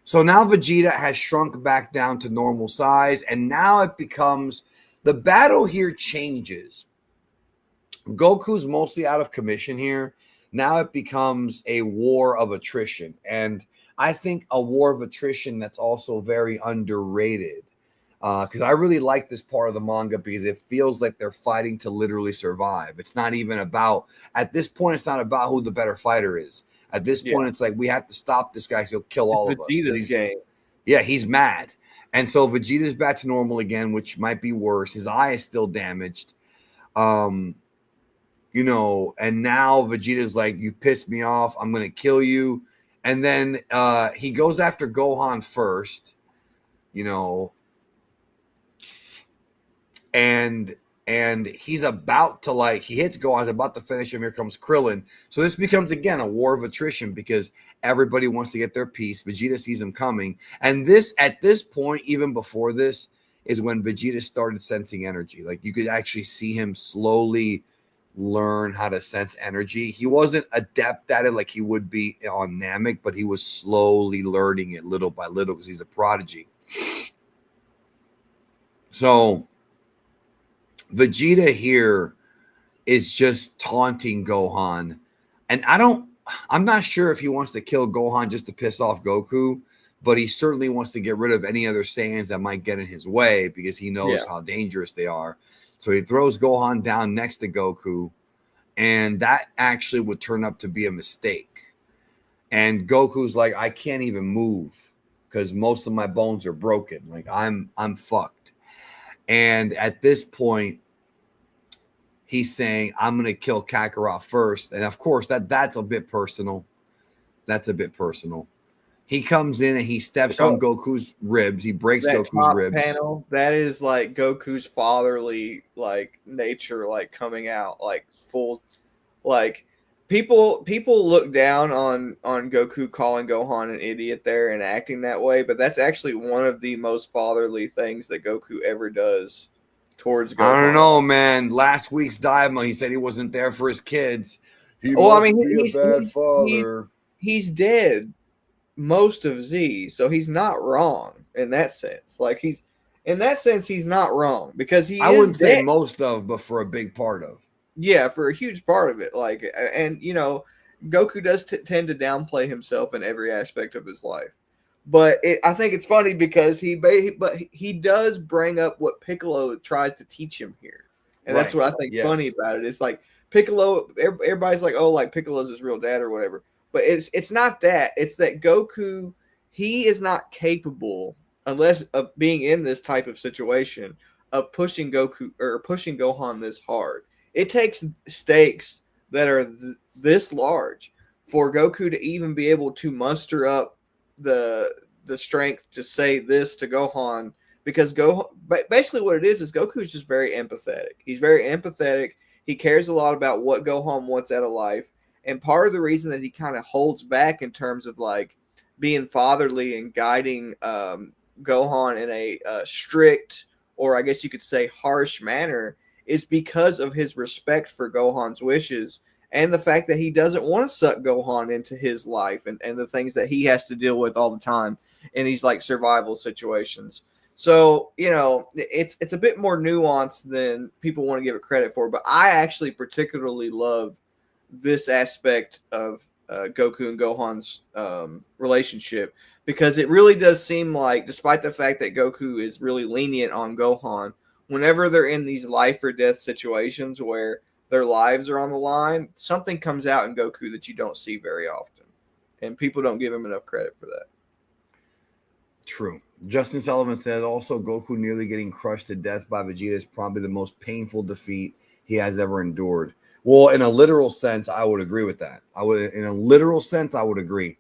So now Vegeta has shrunk back down to normal size, and now it becomes, the battle here changes. Goku's mostly out of commission here. Now it becomes a war of attrition, and I think a war of attrition that's also very underrated, because I really like this part of the manga because it feels like they're fighting to literally survive. It's not even about, at this point, it's not about who the better fighter is. At this point, it's like, we have to stop this guy so he'll kill all of us. Yeah, he's mad. And so Vegeta's back to normal again, which might be worse. His eye is still damaged. And now Vegeta's like, you pissed me off. I'm going to kill you. And then he goes after Gohan first, and he's about to, he hits Gohan, he's about to finish him. Here comes Krillin. So this becomes, again, a war of attrition because everybody wants to get their piece. Vegeta sees him coming. And at this point, even before this, is when Vegeta started sensing energy. Like, you could actually see him slowly learn how to sense energy. He wasn't adept at it like he would be on Namek, but he was slowly learning it little by little because he's a prodigy. So Vegeta here is just taunting Gohan. And I'm not sure if he wants to kill Gohan just to piss off Goku, but he certainly wants to get rid of any other Saiyans that might get in his way because he knows how dangerous they are. So he throws Gohan down next to Goku, and that actually would turn up to be a mistake. And Goku's like, I can't even move because most of my bones are broken. Like, I'm fucked. And at this point, he's saying, I'm going to kill Kakarot first. And of course, that's a bit personal. He comes in and he steps on Goku's ribs. He breaks Goku's ribs. Panel, that is like Goku's fatherly nature coming out full. people look down on Goku calling Gohan an idiot there and acting that way, but that's actually one of the most fatherly things that Goku ever does towards Gohan. I don't know, man. Last week's Daima, he said he wasn't there for his kids. He Well, I must mean, be a bad father. he's dead most of Z, so he's not wrong in that sense. Like he's not wrong because I wouldn't say most of, but for a big part of. Yeah, for a huge part of it. Like, and Goku does tend to downplay himself in every aspect of his life. But I think it's funny because he does bring up what Piccolo tries to teach him here, and that's what I think funny about it. It's like Piccolo. Everybody's like, oh, like Piccolo's his real dad or whatever. But it's not that. It's that Goku, he is not capable, unless of being in this type of situation, of pushing Goku or pushing Gohan this hard. It takes stakes that are this large for Goku to even be able to muster up the strength to say this to Gohan, because basically what it is Goku is just very empathetic. He's very empathetic. He cares a lot about what Gohan wants out of life. And part of the reason that he kind of holds back in terms of like being fatherly and guiding Gohan in a strict, or I guess you could say harsh manner, is because of his respect for Gohan's wishes and the fact that he doesn't want to suck Gohan into his life and the things that he has to deal with all the time in these like survival situations. So, it's a bit more nuanced than people want to give it credit for, but I actually particularly love this aspect of Goku and Gohan's relationship, because it really does seem like, despite the fact that Goku is really lenient on Gohan, whenever they're in these life or death situations where their lives are on the line, something comes out in Goku that you don't see very often. And people don't give him enough credit for that. True. Justin Sullivan said also Goku nearly getting crushed to death by Vegeta is probably the most painful defeat he has ever endured. Well, in a literal sense, I would agree with that. I would agree.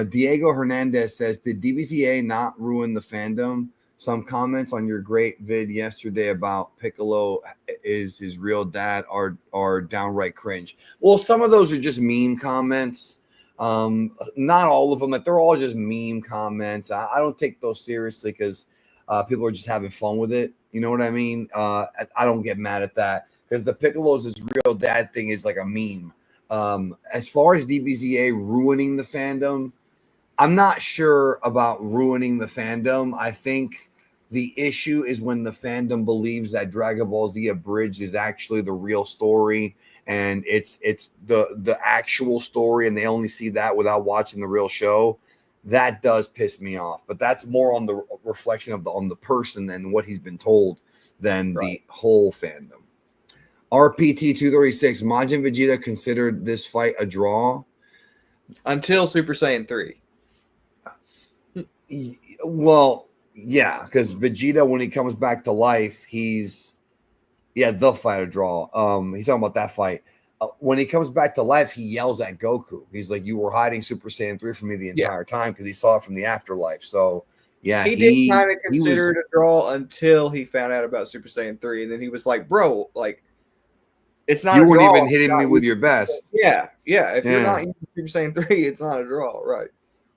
Diego Hernandez says, did DBZA not ruin the fandom? Some comments on your great vid yesterday about Piccolo is his real dad are downright cringe. Well, some of those are just meme comments. Not all of them. Like, they're all just meme comments. I don't take those seriously because people are just having fun with it. You know what I mean? I don't get mad at that because the Piccolo's his real dad thing is like a meme. As far as DBZA ruining the fandom, I'm not sure about ruining the fandom. I think the issue is when the fandom believes that Dragon Ball Z Abridged is actually the real story and it's the actual story, and they only see that without watching the real show. That does piss me off. But that's more on the reflection of on the person than what he's been told than the whole fandom. RPT 236, Majin Vegeta considered this fight a draw until Super Saiyan 3. Well, yeah, because Vegeta, when he comes back to life, the fight a draw. He's talking about that fight. When he comes back to life, he yells at Goku. He's like, "You were hiding Super Saiyan 3 from me the entire time," because he saw it from the afterlife. So, yeah, he did kind of consider it a draw until he found out about Super Saiyan 3, and then he was like, "Bro, like, it's not. You weren't even hitting me with your best." Yeah. If you're not using Super Saiyan 3, it's not a draw, right?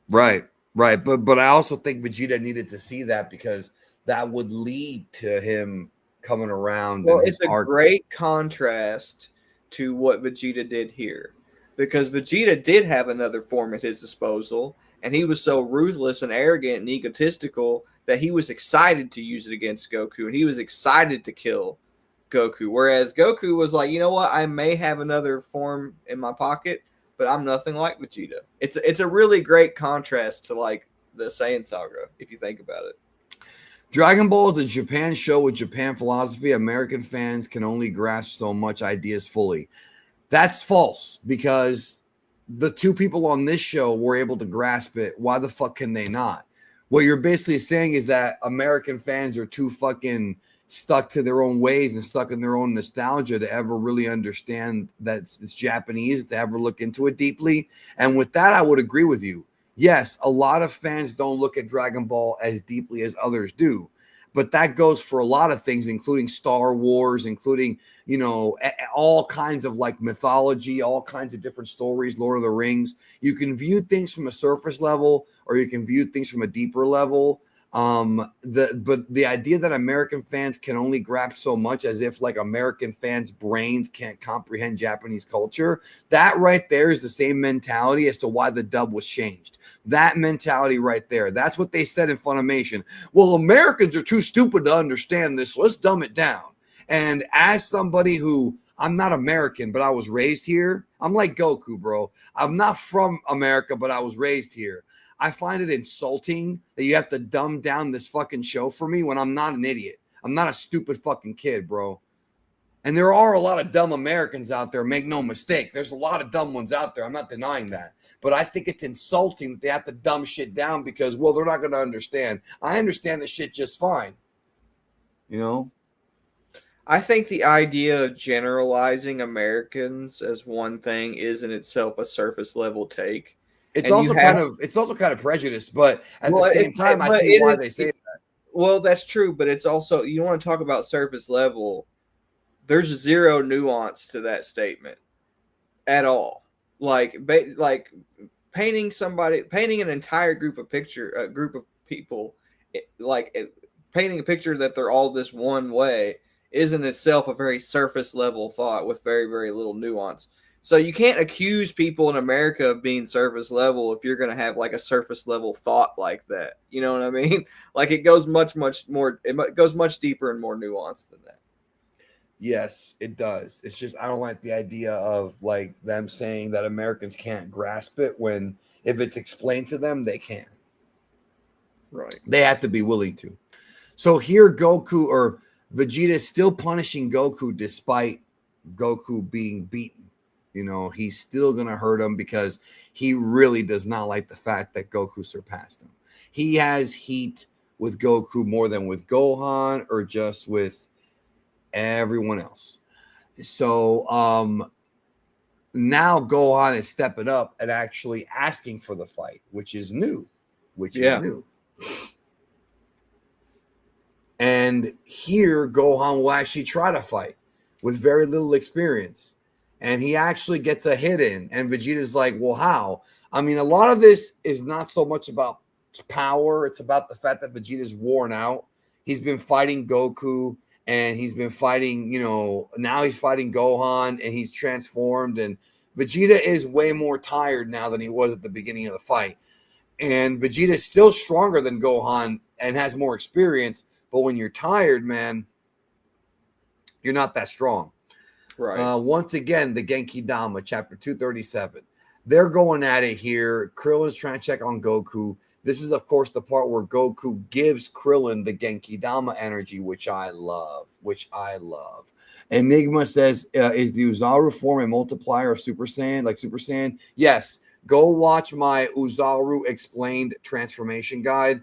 Right. But I also think Vegeta needed to see that because that would lead to him coming around. Well, it's a great contrast to what Vegeta did here, because Vegeta did have another form at his disposal, and he was so ruthless and arrogant and egotistical that he was excited to use it against Goku, and he was excited to kill Goku. Whereas Goku was like, you know what, I may have another form in my pocket, but I'm nothing like Vegeta. It's a really great contrast to like the Saiyan Saga, if you think about it. Dragon Ball is a Japan show with Japan philosophy. American fans can only grasp so much ideas fully. That's false, because the two people on this show were able to grasp it. Why the fuck can they not? What you're basically saying is that American fans are too fucking stuck to their own ways and stuck in their own nostalgia to ever really understand that it's Japanese, to ever look into it deeply. And with that, I would agree with you. Yes, a lot of fans don't look at Dragon Ball as deeply as others do. but that goes for a lot of things, including Star Wars, including, you know, all kinds of like mythology, all kinds of different stories, Lord of the Rings. You can view things from a surface level, or you can view things from a deeper level. But the idea that American fans can only grasp so much, as if like American fans' brains can't comprehend Japanese culture, that right there is the same mentality as to why the dub was changed. That mentality right there. That's what they said in Funimation. Well, Americans are too stupid to understand this, so let's dumb it down. And as somebody who, I'm not American, but I was raised here, I'm like Goku, bro. I'm not from America, but I was raised here. I find it insulting that you have to dumb down this fucking show for me when I'm not an idiot. I'm not a stupid fucking kid, bro. And there are a lot of dumb Americans out there, make no mistake. There's a lot of dumb ones out there. I'm not denying that. But I think it's insulting that they have to dumb shit down because, well, they're not going to understand. I understand the shit just fine. You know? I think the idea of generalizing Americans as one thing is in itself a surface level take. It's also kind of prejudice, but at the same time, I see why they say that. Well, that's true, but it's also, you want to talk about surface level. There's zero nuance to that statement at all. Like painting an entire group of people, painting a picture that they're all this one way is in itself a very surface level thought with very, very little nuance. So you can't accuse people in America of being surface level if you're going to have like a surface level thought like that. You know what I mean? Like it goes much more. It goes much deeper and more nuanced than that. Yes, it does. It's just I don't like the idea of like them saying that Americans can't grasp it when if it's explained to them, they can. Right. They have to be willing to. So here Goku or Vegeta is still punishing Goku despite Goku being beaten. You know, he's still going to hurt him because he really does not like the fact that Goku surpassed him. He has heat with Goku more than with Gohan or just with everyone else. So now Gohan is stepping up and actually asking for the fight, which is new. And here Gohan will actually try to fight with very little experience. And he actually gets a hit in. And Vegeta's like, well, how? I mean, a lot of this is not so much about power. It's about the fact that Vegeta's worn out. He's been fighting Goku. And he's been fighting, you know, now he's fighting Gohan. And he's transformed. And Vegeta is way more tired now than he was at the beginning of the fight. And Vegeta is still stronger than Gohan and has more experience. But when you're tired, man, you're not that strong. Right. Once again, the Genki Dama, chapter 237. They're going at it here. Krillin's trying to check on Goku. This is, of course, the part where Goku gives Krillin the Genki Dama energy, which I love. Enigma says, is the Uzaru form a multiplier of Super Saiyan, like Super Saiyan? Yes. Go watch my Uzaru Explained Transformation Guide.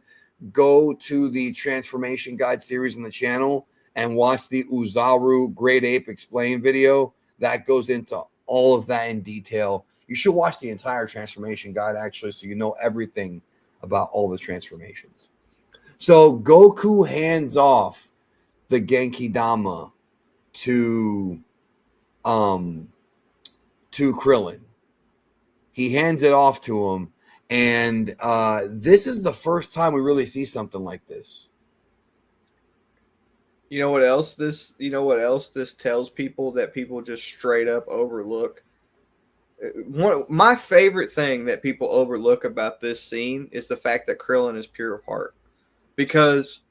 Go to the Transformation Guide series on the channel and watch the Uzaru Great Ape Explained video. That goes into all of that in detail. You should watch the entire Transformation Guide, actually, so you know everything about all the transformations. So Goku hands off the Genki Dama to Krillin. He hands it off to him, and this is the first time we really see something like this. You know what else this tells people that people just straight up overlook? My favorite thing that people overlook about this scene is the fact that Krillin is pure of heart. Because,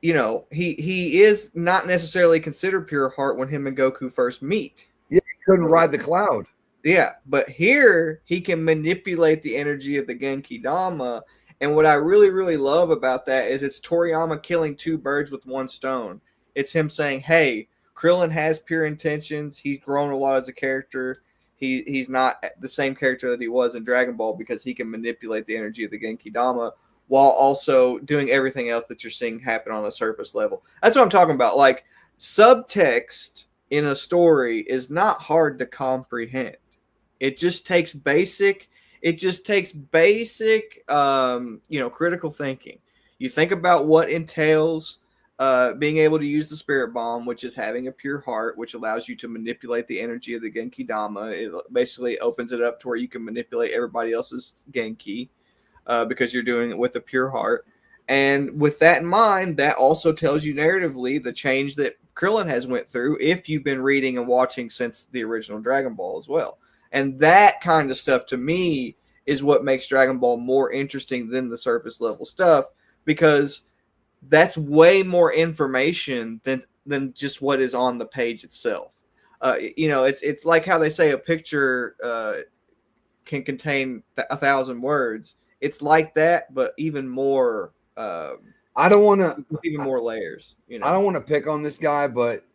you know, he is not necessarily considered pure of heart when him and Goku first meet. Yeah, he couldn't ride the cloud. Yeah, but here he can manipulate the energy of the Genki Dama. And what I really, really love about that is it's Toriyama killing two birds with one stone. It's him saying, hey, Krillin has pure intentions. He's grown a lot as a character. He's not the same character that he was in Dragon Ball because he can manipulate the energy of the Genki Dama while also doing everything else that you're seeing happen on a surface level. That's what I'm talking about. Like, subtext in a story is not hard to comprehend. It just takes basic, critical thinking. You think about what entails being able to use the Spirit Bomb, which is having a pure heart, which allows you to manipulate the energy of the Genki Dama. It basically opens it up to where you can manipulate everybody else's Genki because you're doing it with a pure heart. And with that in mind, that also tells you narratively the change that Krillin has went through if you've been reading and watching since the original Dragon Ball as well. And that kind of stuff to me is what makes Dragon Ball more interesting than the surface level stuff, because that's way more information than just what is on the page itself. It's like how they say a picture can contain 1,000 words. It's like that, but even more. I don't want to even more layers. I don't want to pick on this guy, but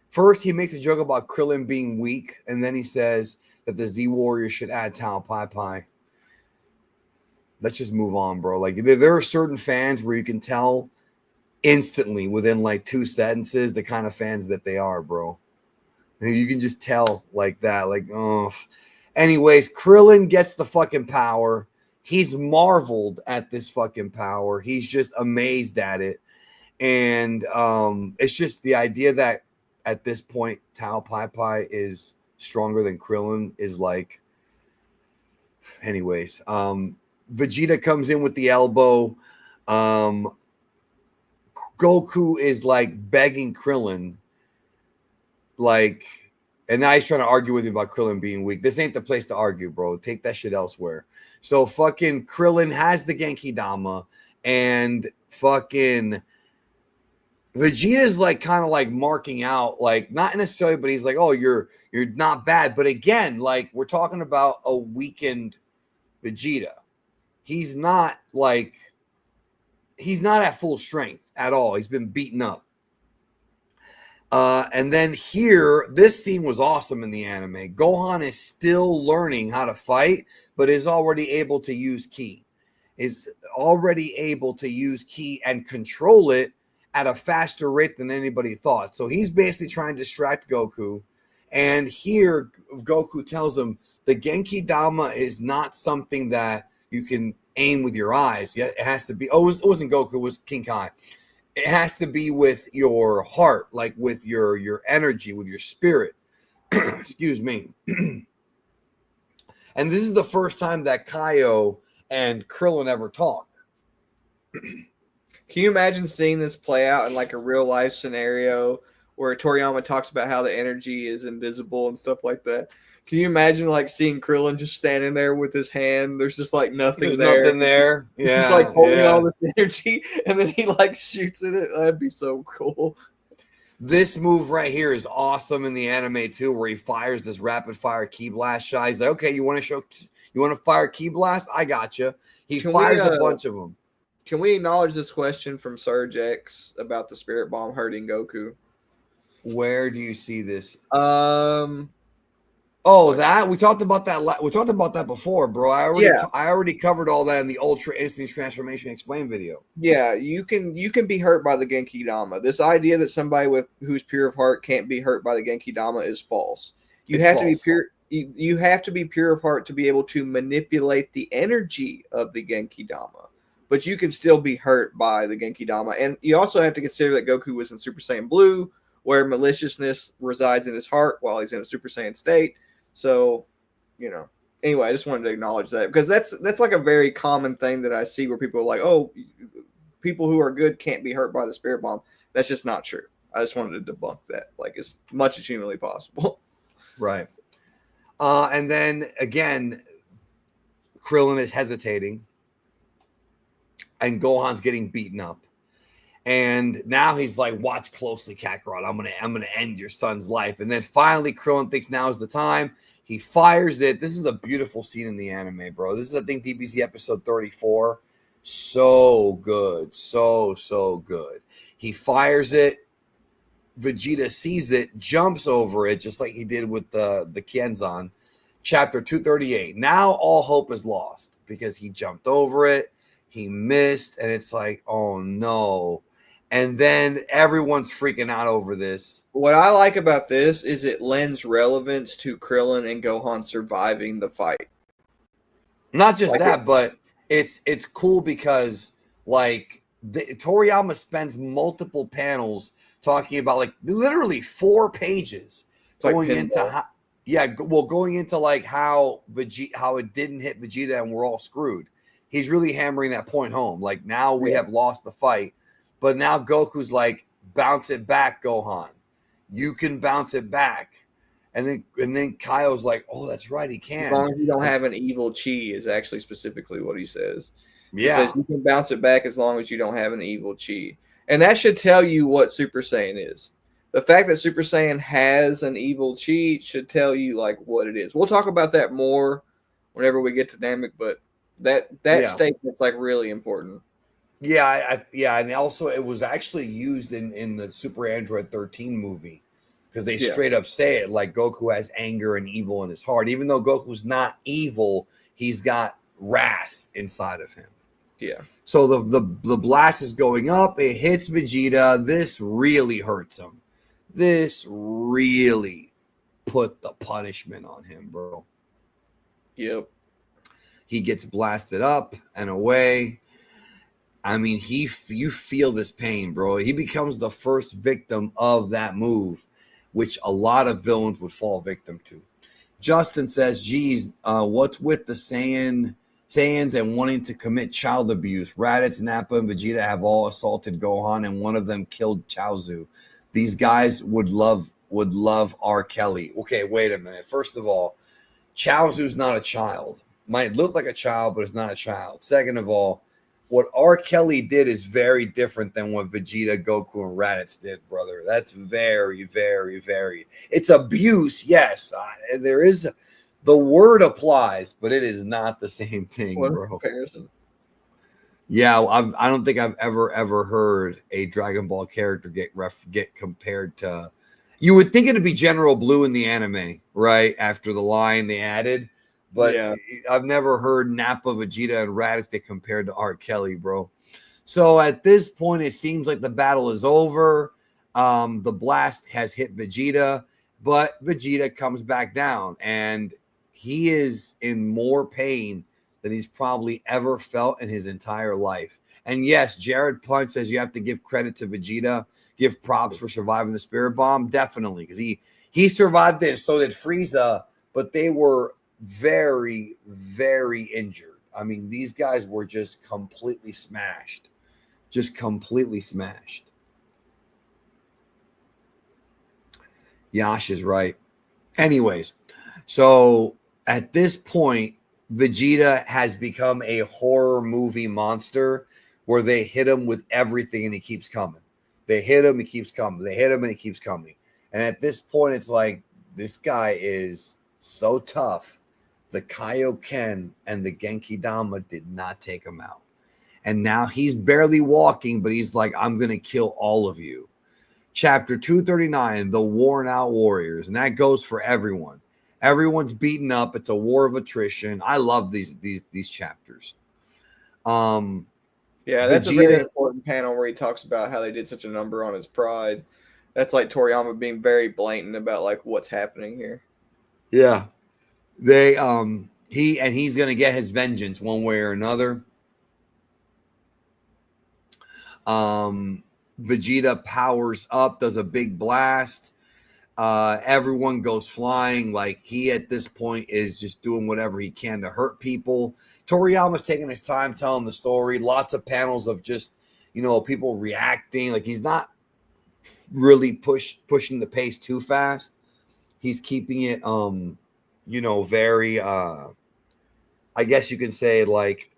first he makes a joke about Krillin being weak, and then he says that the Z Warriors should add Tao Pai Pai. Let's just move on, bro. Like there are certain fans where you can tell instantly within like 2 sentences the kind of fans that they are, bro. And you can just tell like that. Like, oh. Anyways, Krillin gets the fucking power. He's marveled at this fucking power. He's just amazed at it. And it's just the idea that at this point, Tao Pai Pai is stronger than Krillin is like, anyways. Vegeta comes in with the elbow. Goku is like begging Krillin, like, and now he's trying to argue with me about Krillin being weak. This ain't the place to argue, bro. Take that shit elsewhere. So fucking Krillin has the Genki Dama, and fucking Vegeta's like kind of like marking out, like not necessarily, but he's like, oh, you're not bad. But again, like we're talking about a weakened Vegeta. He's not at full strength at all. He's been beaten up. And then here, this scene was awesome in the anime. Gohan is still learning how to fight, but is already able to use ki. Is already able to use ki and control it at a faster rate than anybody thought. So he's basically trying to distract Goku. And here, Goku tells him the Genki Dama is not something that you can aim with your eyes. It has to be. Oh, it wasn't Goku. It was King Kai. It has to be with your heart, like with your energy, with your spirit. Excuse me. And this is the first time that Kaio and Krillin ever talk. Can you imagine seeing this play out in like a real life scenario where Toriyama talks about how the energy is invisible and stuff like that? Can you imagine like seeing Krillin just standing there with his hand? There's just like nothing there. Nothing there. Yeah. He's like holding all this energy, and then he like shoots at it. That'd be so cool. This move right here is awesome in the anime too, where he fires this rapid fire ki blast shot. He's like, okay, you want to fire ki blast? I got you. He fires a bunch of them. Can we acknowledge this question from Surge X about the Spirit Bomb hurting Goku? Where do you see this? Oh, that we talked about that. We talked about that before, bro. I already covered all that in the Ultra Instinct Transformation Explained video. Yeah, you can be hurt by the Genki Dama. This idea that somebody who's pure of heart can't be hurt by the Genki Dama is false. You have to be pure. You have to be pure of heart to be able to manipulate the energy of the Genki Dama. But you can still be hurt by the Genki Dama, and you also have to consider that Goku was in Super Saiyan Blue, where maliciousness resides in his heart while he's in a Super Saiyan state. So, anyway, I just wanted to acknowledge that because that's like a very common thing that I see where people are like, oh, people who are good can't be hurt by the Spirit Bomb. That's just not true. I just wanted to debunk that, like as much as humanly possible. Right. And then again, Krillin is hesitating, and Gohan's getting beaten up. And now he's like, watch closely, Kakarot. I'm gonna end your son's life. And then finally, Krillin thinks now is the time. He fires it. This is a beautiful scene in the anime, bro. This is, I think, DBZ episode 34. So good. So good. He fires it. Vegeta sees it, jumps over it, just like he did with the Kienzan. Chapter 238. Now all hope is lost because he jumped over it. He missed, and it's like, oh no. And then everyone's freaking out over this. What I like about this is it lends relevance to Krillin and Gohan surviving the fight. Not just that, but it's cool because like Toriyama spends multiple panels talking about like literally 4 pages It's like going into pinball. going into like how it didn't hit Vegeta and we're all screwed. He's really hammering that point home. Like now we have lost the fight, but now Goku's like, bounce it back, Gohan. You can bounce it back. And then Kaio's like, oh, that's right, he As can. long as you don't have an evil chi is actually specifically what he says. He Yeah. says you can bounce it back as long as you don't have an evil chi. And that should tell you what Super Saiyan is. The fact that Super Saiyan has an evil chi should tell you like what it is. We'll talk about that more whenever we get to Namek, but that statement's like really important. Yeah, and also it was actually used in the Super Android 13 movie because they straight up say it like Goku has anger and evil in his heart. Even though Goku's not evil, he's got wrath inside of him. Yeah. So the blast is going up. It hits Vegeta. This really hurts him. This really put the punishment on him, bro. Yep. He gets blasted up and away. I mean, you feel this pain, bro. He becomes the first victim of that move, which a lot of villains would fall victim to. Justin says, geez, what's with the Saiyans and wanting to commit child abuse? Raditz, Nappa, and Vegeta have all assaulted Gohan, and one of them killed Chaozu. These guys would love R. Kelly. Okay, wait a minute. First of all, Chaozu's not a child. Might look like a child, but it's not a child. Second of all, what R. Kelly did is very different than what Vegeta, Goku, and Raditz did, brother. That's very, very, very. It's abuse, yes. There is the word applies, but it is not the same thing, What bro. comparison? Yeah, I don't think I've ever heard a Dragon Ball character get compared to. You would think it'd be General Blue in the anime, right? After the line they added. But yeah. I've never heard Nappa, Vegeta, and Raditz get compared to R. Kelly, bro. So at this point, it seems like the battle is over. The blast has hit Vegeta, but Vegeta comes back down, and he is in more pain than he's probably ever felt in his entire life. And yes, Jared Punch says you have to give credit to Vegeta, give props for surviving the Spirit Bomb. Definitely, because he survived it, and so did Frieza, but they were very, very injured. I mean, these guys were just completely smashed. Just completely smashed. Yash is right. Anyways, so at this point, Vegeta has become a horror movie monster where they hit him with everything and he keeps coming. They hit him, he keeps coming. They hit him and he keeps coming. And at this point, it's like, this guy is so tough. The Kaioken and the Genki Dama did not take him out. And now he's barely walking, but he's like, I'm going to kill all of you. Chapter 239, The Worn Out Warriors. And that goes for everyone. Everyone's beaten up. It's a war of attrition. I love these chapters. Yeah, that's Vegeta, a very important panel where he talks about how they did such a number on his pride. That's like Toriyama being very blatant about like what's happening here. Yeah. He's gonna get his vengeance one way or another. Vegeta powers up, does a big blast. Everyone goes flying. Like he at this point is just doing whatever he can to hurt people. Toriyama's taking his time telling the story. Lots of panels of just, people reacting. Like he's not really pushing the pace too fast. He's keeping it very I guess you can say like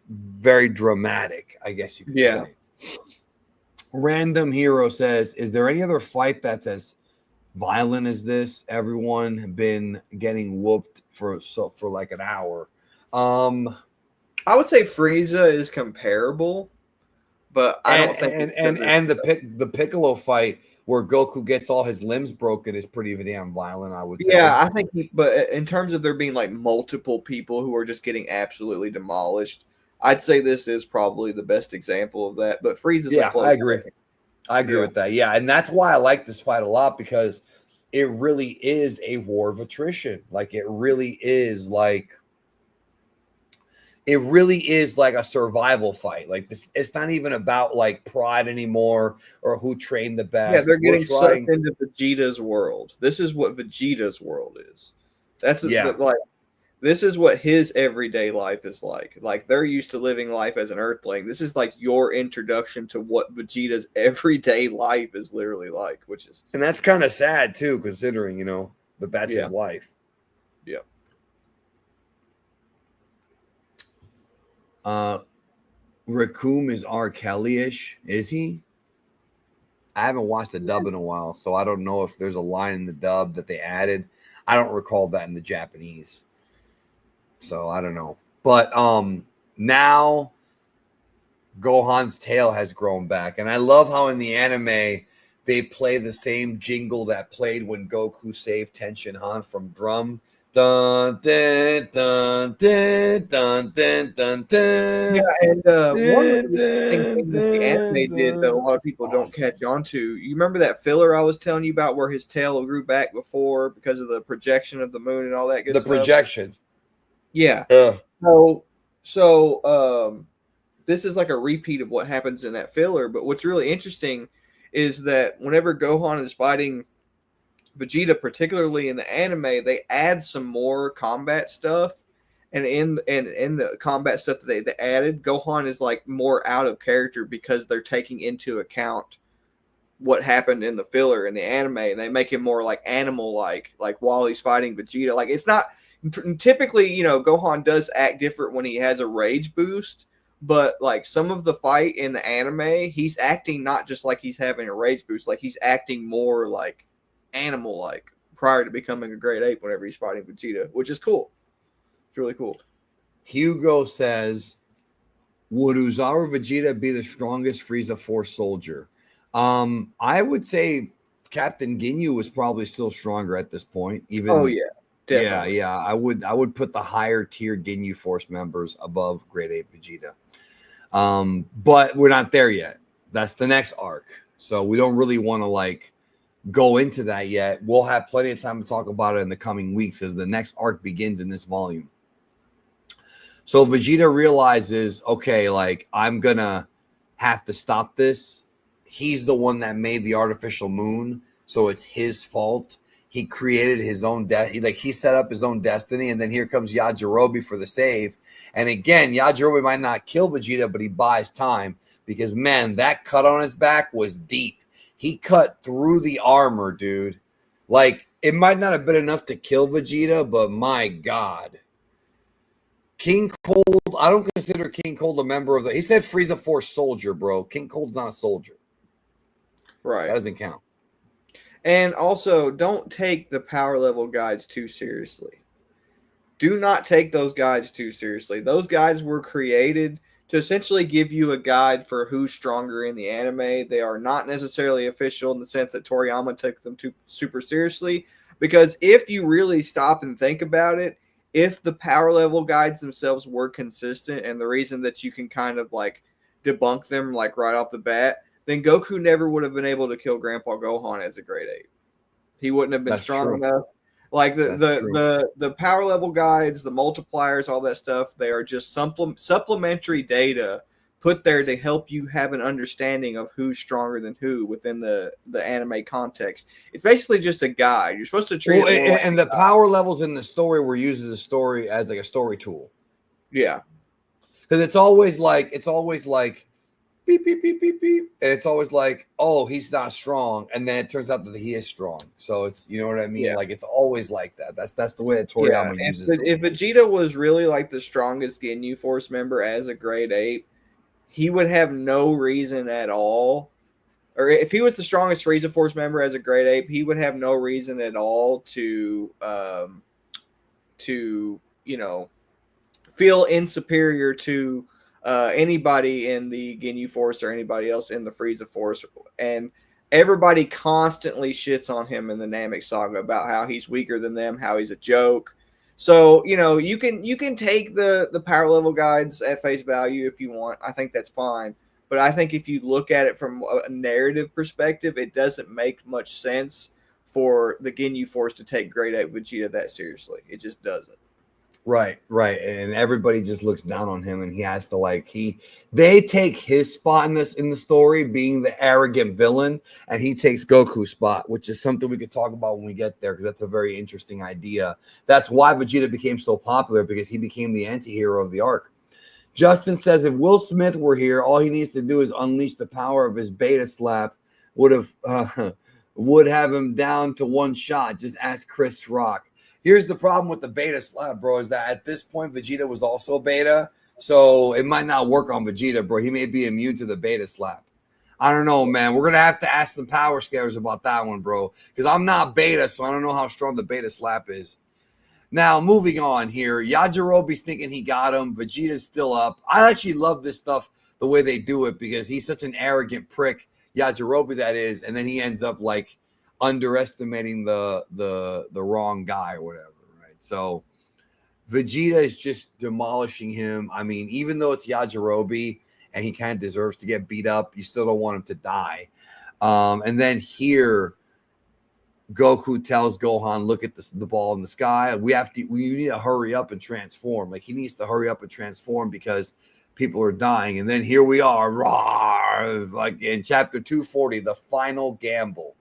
very dramatic, I guess you could say. Random Hero says, is there any other fight that's as violent as this? Everyone been getting whooped for like an hour. I would say Frieza is comparable, but I don't think and the Piccolo fight where Goku gets all his limbs broken is pretty damn violent, I would say. Yeah, I think, but in terms of there being like multiple people who are just getting absolutely demolished, I'd say this is probably the best example of that. But Frieza's I agree. I agree with that. Yeah, and that's why I like this fight a lot, because it really is a war of attrition. Like it really is like, it really is like a survival fight. Like this, it's not even about like pride anymore or who trained the Yeah, best. they're We're getting sucked trying. into Vegeta's world. This is what Vegeta's world is. Yeah. Like this is what his everyday life is like. Like they're used to living life as an Earthling. This is like your introduction to what Vegeta's everyday life is literally like, which is And that's kind of sad too, considering, that that's yeah, his life. yeah. Raccoon is R. Kelly-ish, is he? I haven't watched the dub in a while, so I don't know if there's a line in the dub that they added. I don't recall that in the Japanese. So I don't know. But now Gohan's tail has grown back. And I love how in the anime they play the same jingle that played when Goku saved Tenshin Han from Drum. Dun dun dun dun dun dun dun Yeah, dun. and one of Dun, the interesting dun, things that the dun, anime did that a dun. lot of people don't Awesome. catch on to, you remember that filler I was telling you about where his tail grew back before because of the projection of the moon and all that good The stuff? projection. Yeah. Yeah. So this is like a repeat of what happens in that filler. But what's really interesting is that whenever Gohan is fighting Vegeta, particularly in the anime, they add some more combat stuff. And in the combat stuff that they added, Gohan is like more out of character because they're taking into account what happened in the filler in the anime, and they make him more like animal like while he's fighting Vegeta. Like it's not typically, Gohan does act different when he has a rage boost, but like some of the fight in the anime, he's acting not just like he's having a rage boost, like he's acting more like animal like prior to becoming a great ape whenever he's fighting Vegeta, which is cool. It's really cool. Hugo says, would Uzaru Vegeta be the strongest Frieza Force soldier? I would say Captain Ginyu was probably still stronger at this point. Even Oh yeah, definitely. yeah. I would put the higher tier Ginyu Force members above Great Ape Vegeta. But we're not there yet. That's the next arc. So we don't really want to like go into that yet. We'll have plenty of time to talk about it in the coming weeks as the next arc begins in this volume. So Vegeta realizes, okay, like I'm gonna have to stop this. He's the one that made the artificial moon, so it's his fault. He created his own death. He set up his own destiny, and then here comes Yajirobe for the save. And again, Yajirobe might not kill Vegeta, but he buys time because man, that cut on his back was deep. He cut through the armor, dude. Like it might not have been enough to kill Vegeta, but my God. King Cold, I don't consider King Cold a member of the. He said Frieza Force soldier, bro. King Cold's not a soldier. Right. That doesn't count. And also, don't take the power level guides too seriously. Do not take those guides too seriously. Those guides were created to essentially give you a guide for who's stronger in the anime. They are not necessarily official in the sense that Toriyama took them too super seriously. Because if you really stop and think about it, if the power level guides themselves were consistent, and the reason that you can kind of like debunk them like right off the bat, then Goku never would have been able to kill Grandpa Gohan as a Great Ape. He wouldn't have been That's strong true. enough. Like That's true. the power level guides, the multipliers, all that stuff, they are just supplementary data put there to help you have an understanding of who's stronger than who within the anime context. It's basically just a guide. You're supposed to treat Well, it more like and the power levels in the story were used as a story as like a story tool. yeah. Because it's always like beep beep beep beep beep, and it's always like, oh, he's not strong, and then it turns out that he is strong. So it's what I mean. Yeah. Like it's always like that. That's the way that Yeah. Toriyama uses. If Vegeta was really like the strongest Ginyu Force member as a Great Ape, he would have no reason at all. Or if he was the strongest Frieza Force member as a Great Ape, he would have no reason at all to feel insuperior to anybody in the Ginyu Force or anybody else in the Frieza Force. And everybody constantly shits on him in the Namek Saga about how he's weaker than them, how he's a joke. So you can take the power level guides at face value if you want. I think that's fine. But I think if you look at it from a narrative perspective, it doesn't make much sense for the Ginyu Force to take Great Ape Vegeta that seriously. It just doesn't. Right, right, and everybody just looks down on him, and he has to they take his spot in the story, being the arrogant villain, and he takes Goku's spot, which is something we could talk about when we get there, because that's a very interesting idea. That's why Vegeta became so popular, because he became the anti-hero of the arc. Justin says if Will Smith were here, all he needs to do is unleash the power of his beta slap. Would have him down to one shot. Just ask Chris Rock. Here's the problem with the beta slap, bro, is that at this point, Vegeta was also beta. So it might not work on Vegeta, bro. He may be immune to the beta slap. I don't know, man. We're going to have to ask some power scalers about that one, bro. Because I'm not beta, so I don't know how strong the beta slap is. Now, moving on here. Yajirobe's thinking he got him. Vegeta's still up. I actually love this stuff, the way they do it, because he's such an arrogant prick, Yajirobe that is, and then he ends up underestimating the wrong guy or whatever, right? So Vegeta is just demolishing him. I mean, even though it's Yajirobe and he kind of deserves to get beat up, you still don't want him to die. And then here, Goku tells Gohan, look at the ball in the sky. We need to hurry up and transform. He needs to hurry up and transform because people are dying. And then here we are, in chapter 240, the final gamble.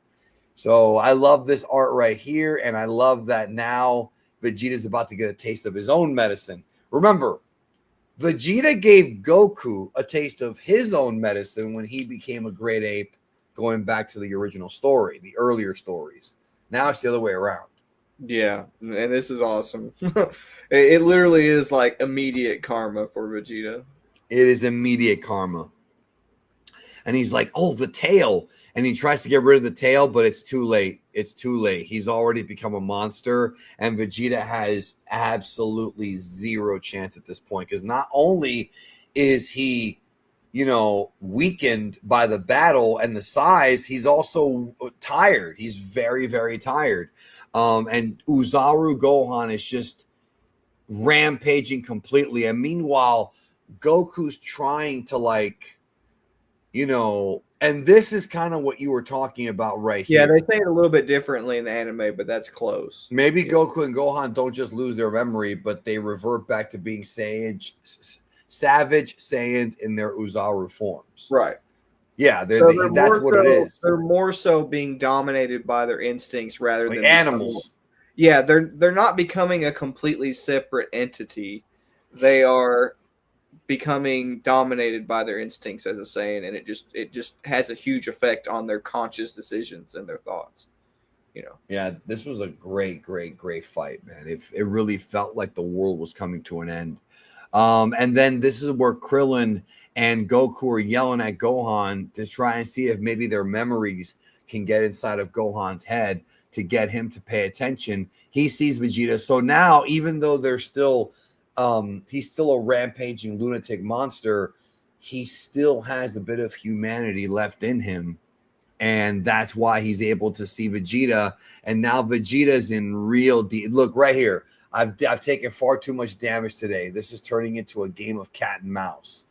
So I love this art right here, and I love that now Vegeta's about to get a taste of his own medicine. Remember, Vegeta gave Goku a taste of his own medicine when he became a great ape, going back to the original story, the earlier stories. Now it's the other way around. Yeah, and this is awesome. It literally is immediate karma for Vegeta. It is immediate karma. And he's like, oh, the tail. And he tries to get rid of the tail, but it's too late. It's too late. He's already become a monster. And Vegeta has absolutely zero chance at this point. Because not only is he, weakened by the battle and the size, he's also tired. He's very, very tired. And Uzaru Gohan is just rampaging completely. And meanwhile, Goku's trying to and this is kind of what you were talking about right here. Yeah, they say it a little bit differently in the anime, but that's close. Maybe Goku and Gohan don't just lose their memory, but they revert back to being savage Saiyans in their Uzaru forms. Right. Yeah, that's what it is. They're more so being dominated by their instincts rather than animals. Yeah, they're not becoming a completely separate entity. They are becoming dominated by their instincts as a Saiyan, and it just has a huge effect on their conscious decisions and their thoughts. Yeah, this was a great fight, man. It really felt like the world was coming to an end. And then this is where Krillin and Goku are yelling at Gohan to try and see if maybe their memories can get inside of Gohan's head to get him to pay attention. He sees Vegeta. So now, even though they're still he's still a rampaging lunatic monster, he still has a bit of humanity left in him. And that's why he's able to see Vegeta. And now Vegeta's in real deep. Look right here. I've taken far too much damage today. This is turning into a game of cat and mouse.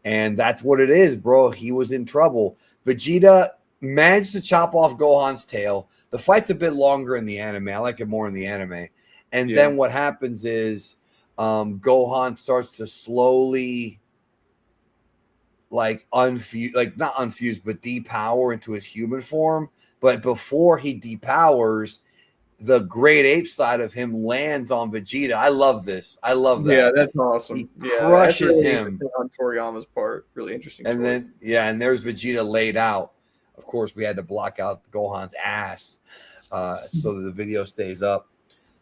And that's what it is, bro. He was in trouble. Vegeta managed to chop off Gohan's tail. The fight's a bit longer in the anime. I like it more in the anime. And then what happens is Gohan starts to slowly not unfuse, but depower into his human form. But before he depowers, the great ape side of him lands on Vegeta. I love this. I love that. Yeah, that's awesome. He crushes him on Toriyama's part. Really interesting. And then and there's Vegeta laid out. Of course, we had to block out Gohan's ass so that the video stays up.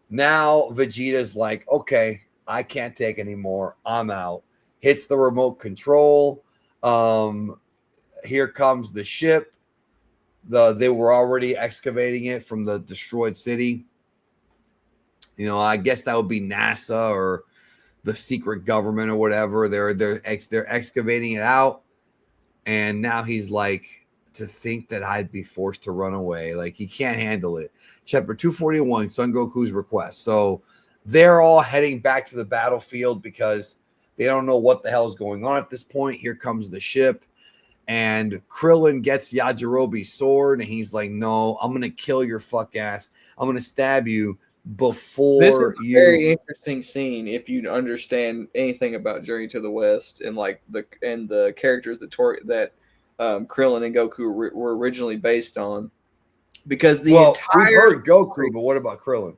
Now Vegeta's like, okay, I can't take anymore. I'm out. Hits the remote control. Here comes the ship. They were already excavating it from the destroyed city. I guess that would be NASA or the secret government or whatever. They're excavating it out, and now he's like, to think that I'd be forced to run away. He can't handle it. Chapter 241, Son Goku's request. So they're all heading back to the battlefield because they don't know what the hell is going on at this point. Here comes the ship. And Krillin gets Yajirobe's sword, and he's like, no, I'm going to kill your fuck ass. I'm going to stab you. This is before a you. very interesting scene if you understand anything about Journey to the West and like the characters that Krillin and Goku were originally based on, because the Well, we've entire heard Goku, but what about Krillin?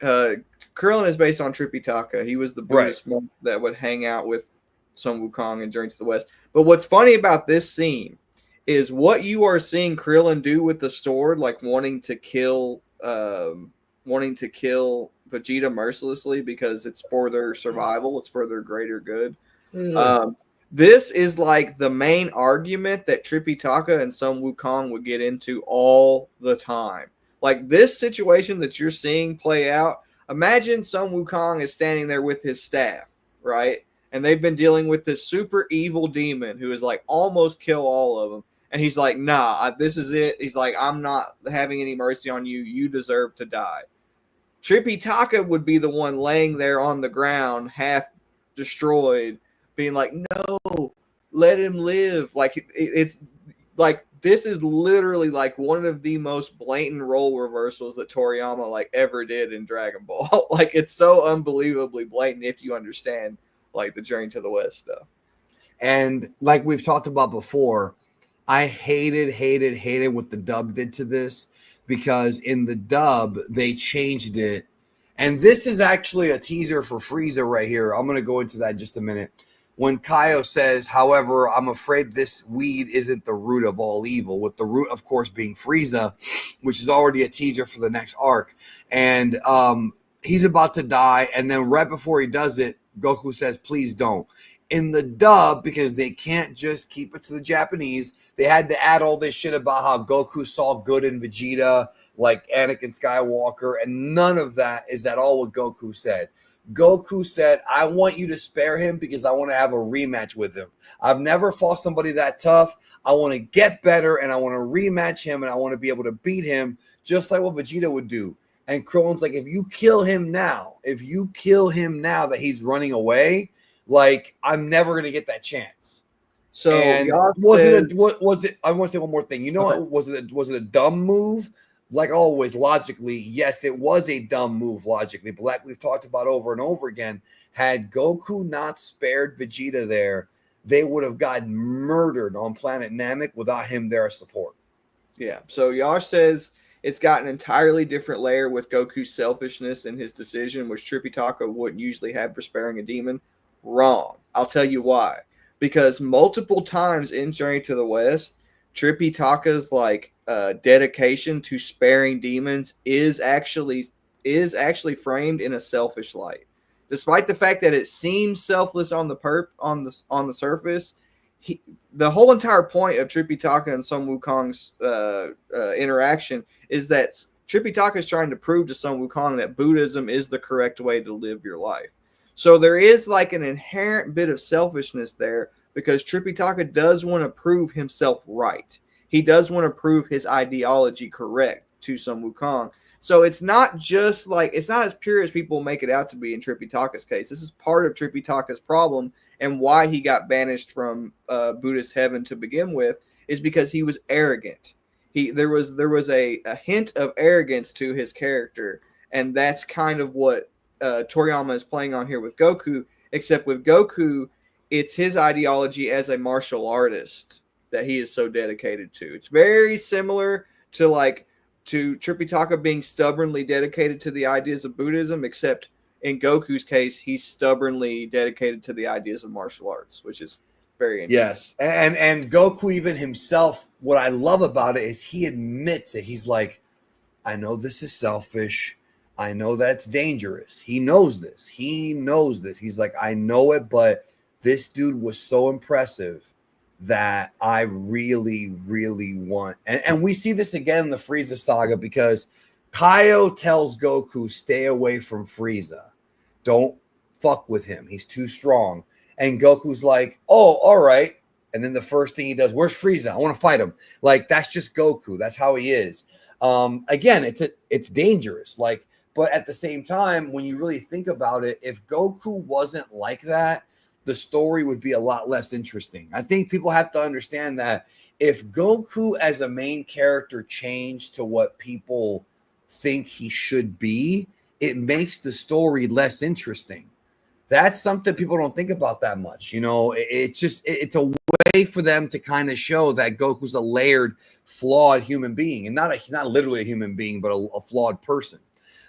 uh, Krillin is based on Tripitaka. He was the Right. Buddhist monk that would hang out with Sun Wukong and Journey to the West. But what's funny about this scene is what you are seeing Krillin do with the sword, like wanting to kill Vegeta mercilessly because it's for their survival, it's for their greater good. Um, this is like the main argument that Tripitaka and Sun Wukong would get into all the time. Like this situation that you're seeing play out, imagine Sun Wukong is standing there with his staff, right? And they've been dealing with this super evil demon who is like almost kill all of them. And he's like, nah, this is it. He's like, I'm not having any mercy on you. You deserve to die. Tripitaka would be the one laying there on the ground, half destroyed, being like, no, let him live. Like, it's like, this is literally like one of the most blatant role reversals that Toriyama like ever did in Dragon Ball. Like, it's so unbelievably blatant if you understand like the Journey to the West stuff. And like we've talked about before, I hated what the dub did to this, because in the dub they changed it. And this is actually a teaser for Frieza right here. I'm going to go into that in just a minute. When Kaio says, however, I'm afraid this weed isn't the root of all evil, with the root, of course, being Frieza, which is already a teaser for the next arc. And he's about to die. And then right before he does it, Goku says, please don't. In the dub, because they can't just keep it to the Japanese, they had to add all this shit about how Goku saw good in Vegeta, like Anakin Skywalker, and none of that is at all what Goku said. Goku said, I want you to spare him because I want to have a rematch with him. I've never fought somebody that tough. I want to get better, and I want to rematch him, and I want to be able to beat him just like what Vegeta would do. And Krillin's like, if you kill him now that he's running away, like, I'm never going to get that chance. So and was it? I want to say one more thing. You know what? Was it a dumb move? Like always, logically, yes, it was a dumb move logically. But like we've talked about over and over again, had Goku not spared Vegeta there, they would have gotten murdered on planet Namek without him there as support. Yeah. So Yash says it's got an entirely different layer with Goku's selfishness in his decision, which Tripitaka wouldn't usually have for sparing a demon. Wrong. I'll tell you why. Because multiple times in Journey to the West, Tripitaka's like dedication to sparing demons is actually framed in a selfish light. Despite the fact that it seems selfless on the surface, the whole entire point of Tripitaka and Sun Wukong's interaction is that Tripitaka is trying to prove to Sun Wukong that Buddhism is the correct way to live your life. So there is like an inherent bit of selfishness there, because Tripitaka does want to prove himself right. He does want to prove his ideology correct to Sun Wukong. So it's not just like, it's not as pure as people make it out to be in Tripitaka's case. This is part of Tripitaka's problem, and why he got banished from Buddhist heaven to begin with is because he was arrogant. There was a hint of arrogance to his character, and that's kind of what Toriyama is playing on here with Goku, except with Goku, it's his ideology as a martial artist that he is so dedicated to. It's very similar to Tripitaka being stubbornly dedicated to the ideas of Buddhism, except in Goku's case, he's stubbornly dedicated to the ideas of martial arts, which is very interesting. Yes, and Goku even himself, what I love about it is he admits it. He's like, I know this is selfish. I know that's dangerous. He knows this. He's like, I know it, but this dude was so impressive that I really, really want. And we see this again in the Frieza saga, because Kaio tells Goku, stay away from Frieza. Don't fuck with him. He's too strong. And Goku's like, oh, all right. And then the first thing he does, where's Frieza? I want to fight him. Like, that's just Goku. That's how he is. Again, it's dangerous. Like, but at the same time, when you really think about it, if Goku wasn't like that, the story would be a lot less interesting. I think people have to understand that if Goku as a main character changed to what people think he should be, it makes the story less interesting. That's something people don't think about that much. You know, it's a way for them to kind of show that Goku's a layered, flawed human being, and not literally a human being, but a flawed person.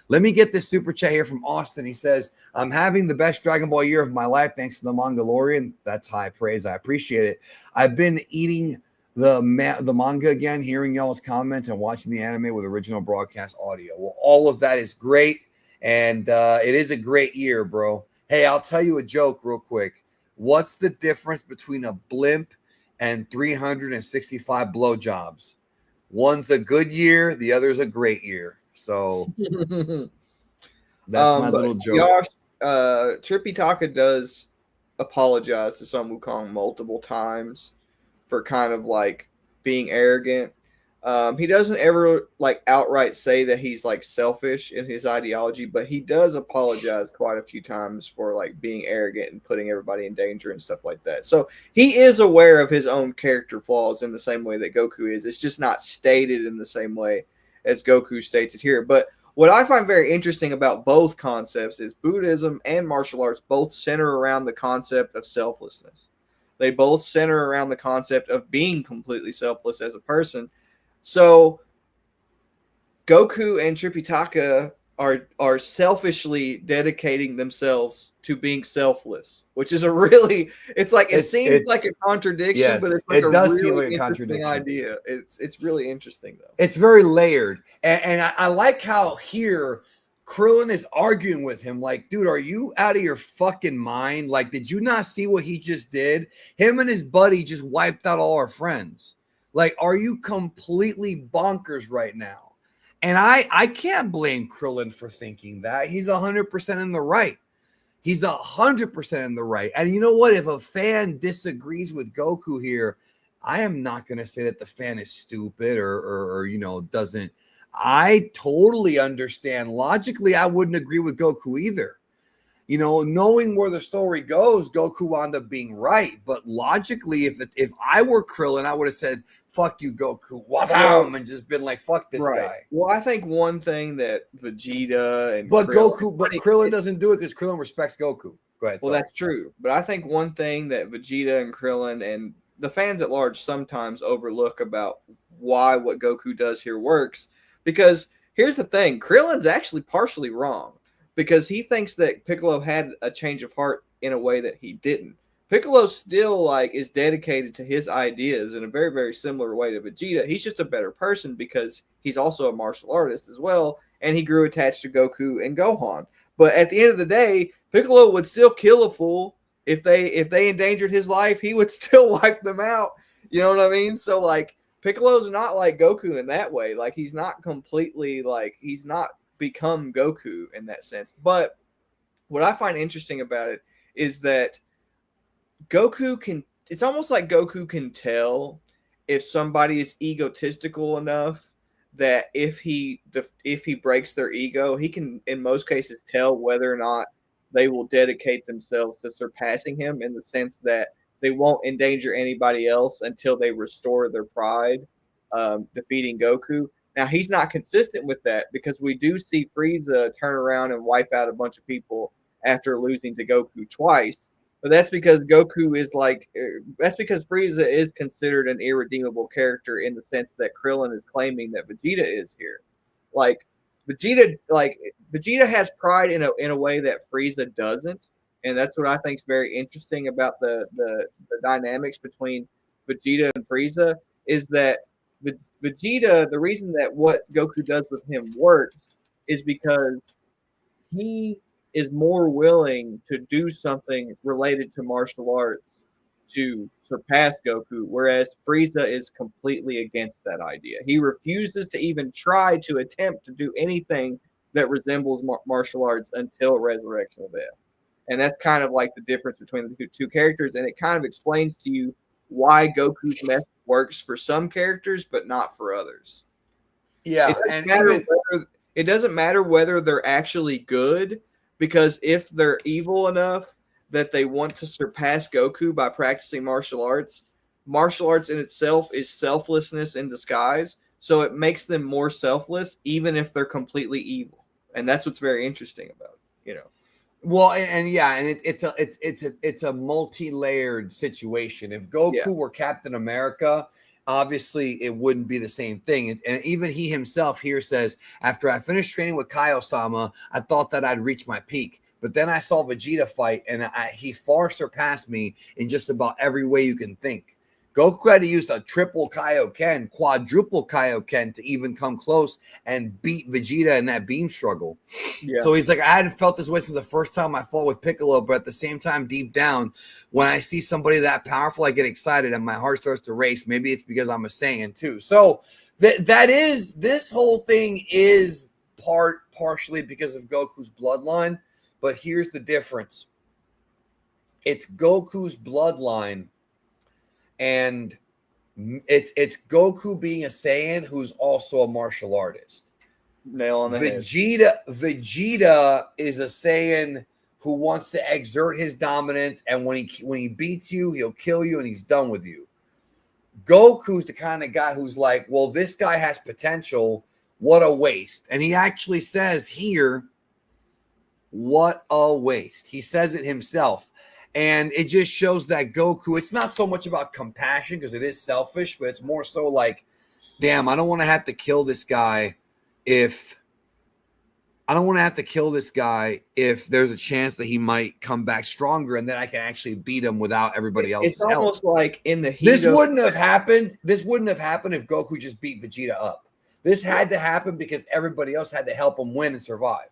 Let me get this super chat here from Austin. He says, I'm having the best Dragon Ball year of my life thanks to the Mangalorian. That's high praise. I appreciate it. I've been eating the manga again, hearing y'all's comments and watching the anime with original broadcast audio. Well, all of that is great, and it is a great year, bro. Hey, I'll tell you a joke real quick. What's the difference between a blimp and 365 blowjobs? One's a good year, the other's a great year. So that's my little joke. Trippy Taka does apologize to Sun Wukong multiple times for kind of like being arrogant. He doesn't ever like outright say that he's like selfish in his ideology, but he does apologize quite a few times for like being arrogant and putting everybody in danger and stuff like that. So he is aware of his own character flaws in the same way that Goku is. It's just not stated in the same way as Goku states it here. But what I find very interesting about both concepts is Buddhism and martial arts both center around the concept of selflessness. They both center around the concept of being completely selfless as a person. So Goku and Tripitaka are selfishly dedicating themselves to being selfless, which is a really it seems like a contradiction, yes, but it's like it does seem like a contradiction idea. It's really interesting though. It's very layered, and I like how here Krillin is arguing with him like, dude, are you out of your fucking mind? Like, did you not see what he just did? Him and his buddy just wiped out all our friends. Like, are you completely bonkers right now? And I can't blame Krillin for thinking that. He's 100% in the right. He's 100% in the right. And you know what? If a fan disagrees with Goku here, I am not going to say that the fan is stupid or you know, doesn't. I totally understand. Logically, I wouldn't agree with Goku either. You know, knowing where the story goes, Goku wound up being right. But logically, if I were Krillin, I would have said, fuck you, Goku, and just been like, fuck this guy. Well, I think one thing that Vegeta and Krillin doesn't do it because Krillin respects Goku. Go ahead. Well, that's true. But I think one thing that Vegeta and Krillin and the fans at large sometimes overlook about why what Goku does here works, because here's the thing, Krillin's actually partially wrong. Because he thinks that Piccolo had a change of heart in a way that he didn't. Piccolo still like is dedicated to his ideas in a very, very similar way to Vegeta. He's just a better person because he's also a martial artist as well, and he grew attached to Goku and Gohan. But at the end of the day, Piccolo would still kill a fool if they endangered his life. He would still wipe them out. You know what I mean? So like Piccolo's not like Goku in that way. Like he's not completely like he's not become Goku in that sense. But what I find interesting about it is that it's almost like Goku can tell if somebody is egotistical enough that if he breaks their ego, he can in most cases tell whether or not they will dedicate themselves to surpassing him, in the sense that they won't endanger anybody else until they restore their pride, defeating Goku. Now, he's not consistent with that because we do see Frieza turn around and wipe out a bunch of people after losing to Goku twice. But that's because that's because Frieza is considered an irredeemable character in the sense that Krillin is claiming that Vegeta is here. Like Vegeta has pride in a way that Frieza doesn't. And that's what I think is very interesting about the dynamics between Vegeta and Frieza is that Vegeta, the reason that what Goku does with him works is because he is more willing to do something related to martial arts to surpass Goku, whereas Frieza is completely against that idea. He refuses to even try to attempt to do anything that resembles martial arts until Resurrection of F. And that's kind of like the difference between the two characters, and it kind of explains to you why Goku's method works for some characters but not for others. Yeah, it doesn't matter whether they're actually good, because if they're evil enough that they want to surpass Goku by practicing martial arts in itself is selflessness in disguise, so it makes them more selfless even if they're completely evil. and that's what's very interesting about it. Well, and it's a multi-layered situation. If Goku were Captain America, obviously it wouldn't be the same thing. And even he himself here says, after I finished training with Kaio-sama, I thought that I'd reach my peak. But then I saw Vegeta fight, and he far surpassed me in just about every way you can think. Goku had to use a triple Kaioken, quadruple Kaioken to even come close and beat Vegeta in that beam struggle. Yeah. So he's like, I hadn't felt this way since the first time I fought with Piccolo, but at the same time, deep down, when I see somebody that powerful, I get excited and my heart starts to race. Maybe it's because I'm a Saiyan too. So this whole thing is partially because of Goku's bloodline, but here's the difference. It's Goku's bloodline. And it's Goku being a Saiyan who's also a martial artist. Nail on the head. Vegeta is a Saiyan who wants to exert his dominance, and when he beats you, he'll kill you and he's done with you. Goku's the kind of guy who's like, well, this guy has potential. What a waste. And he actually says here, what a waste. He says it himself. And it just shows that Goku, it's not so much about compassion because it is selfish, but it's more so like, damn, I don't want to have to kill this guy if there's a chance that he might come back stronger and then I can actually beat him without everybody else's help. It's almost like in the heat This wouldn't have happened if Goku just beat Vegeta up. This had to happen because everybody else had to help him win and survive.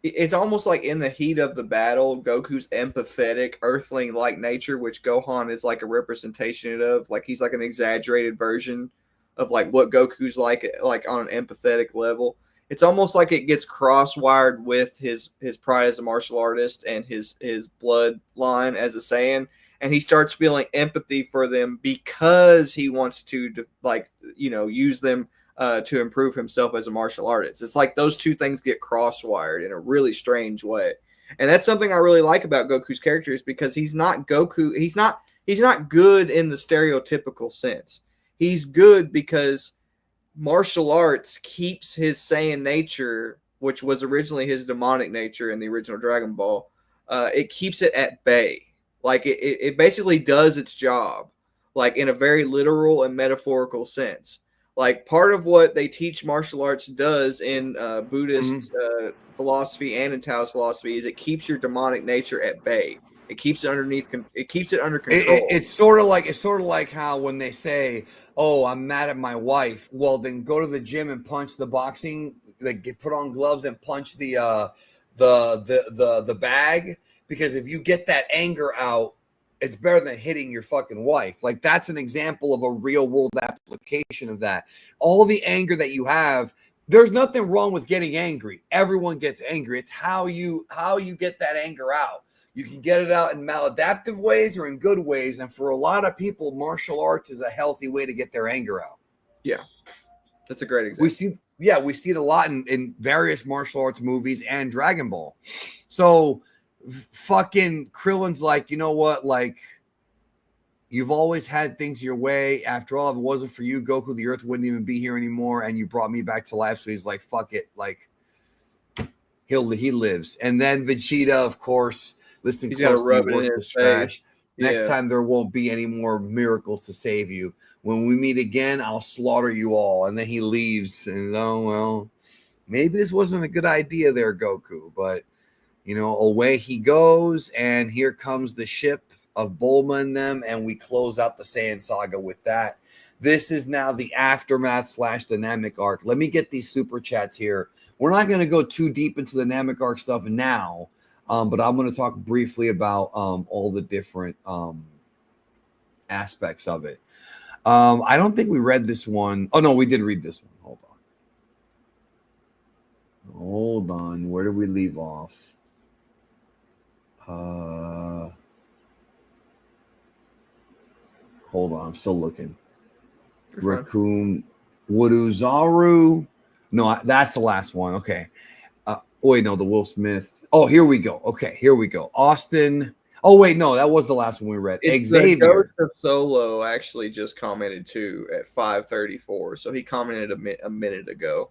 It's almost like in the heat of the battle, Goku's empathetic, earthling-like nature, which Gohan is like a representation of. Like he's like an exaggerated version of like what Goku's like on an empathetic level. It's almost like it gets cross-wired with his pride as a martial artist and his bloodline as a Saiyan, and he starts feeling empathy for them because he wants to use them to improve himself as a martial artist. It's like those two things get cross-wired in a really strange way. And that's something I really like about Goku's character is because he's not Goku. He's not good in the stereotypical sense. He's good because martial arts keeps his Saiyan nature, which was originally his demonic nature in the original Dragon Ball. It keeps it at bay. Like it basically does its job, like in a very literal and metaphorical sense. Like part of what they teach martial arts does in Buddhist philosophy and in Taoist philosophy is it keeps your demonic nature at bay. It keeps it underneath. It keeps it under control. It's sort of like how when they say, "Oh, I'm mad at my wife," well, then go to the gym and punch the boxing. Put on gloves and punch the bag, because if you get that anger out, it's better than hitting your fucking wife. Like that's an example of a real world application of that. All the anger that you have, there's nothing wrong with getting angry. Everyone gets angry. It's how you get that anger out. You can get it out in maladaptive ways or in good ways. And for a lot of people, martial arts is a healthy way to get their anger out. Yeah. That's a great example. We see it a lot in various martial arts movies and Dragon Ball. So fucking Krillin's like, you know what? Like, you've always had things your way. After all, if it wasn't for you, Goku, the Earth wouldn't even be here anymore. And you brought me back to life. So he's like, fuck it. Like, he lives. And then Vegeta, of course, listening closely, work the trash. Next time there won't be any more miracles to save you. When we meet again, I'll slaughter you all. And then he leaves. And maybe this wasn't a good idea there, Goku. But away he goes, and here comes the ship of Bulma and them, and we close out the Saiyan Saga with that. This is now the aftermath / dynamic arc. Let me get these super chats here. We're not going to go too deep into the dynamic arc stuff now, but I'm going to talk briefly about all the different aspects of it. I don't think we read this one. Oh, no, we did read this one. Hold on. Where did we leave off? Hold on, I'm still looking. Raccoon Wuduzaru. No, that's the last one. Okay. Wait, no, the Will Smith. Oh, here we go. Okay, here we go. Austin. Oh, wait, no, that was the last one we read. Xavier. The Ghost of Solo actually just commented too at 5:34. So he commented a minute ago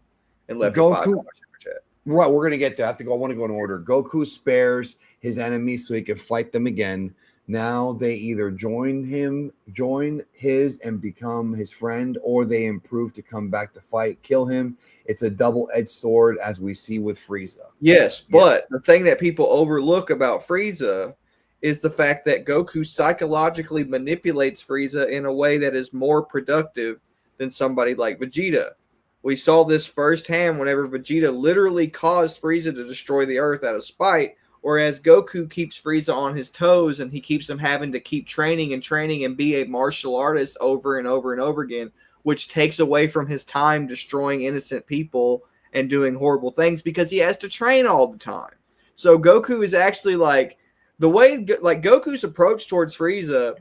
and left Goku. a $5 super chat. Right, we're gonna get there. I want to go in order. Goku spares his enemies so he can fight them again. Now they either join his and become his friend, or they improve to come back to fight, kill him. It's a double-edged sword, as we see with Frieza. Yes, Yeah. but the thing that people overlook about Frieza is the fact that Goku psychologically manipulates Frieza in a way that is more productive than somebody like Vegeta. We saw this firsthand whenever Vegeta literally caused Frieza to destroy the Earth out of spite, whereas Goku keeps Frieza on his toes and he keeps him having to keep training and be a martial artist over and over and over again, which takes away from his time destroying innocent people and doing horrible things because he has to train all the time. So Goku is actually like the way like Goku's approach towards Frieza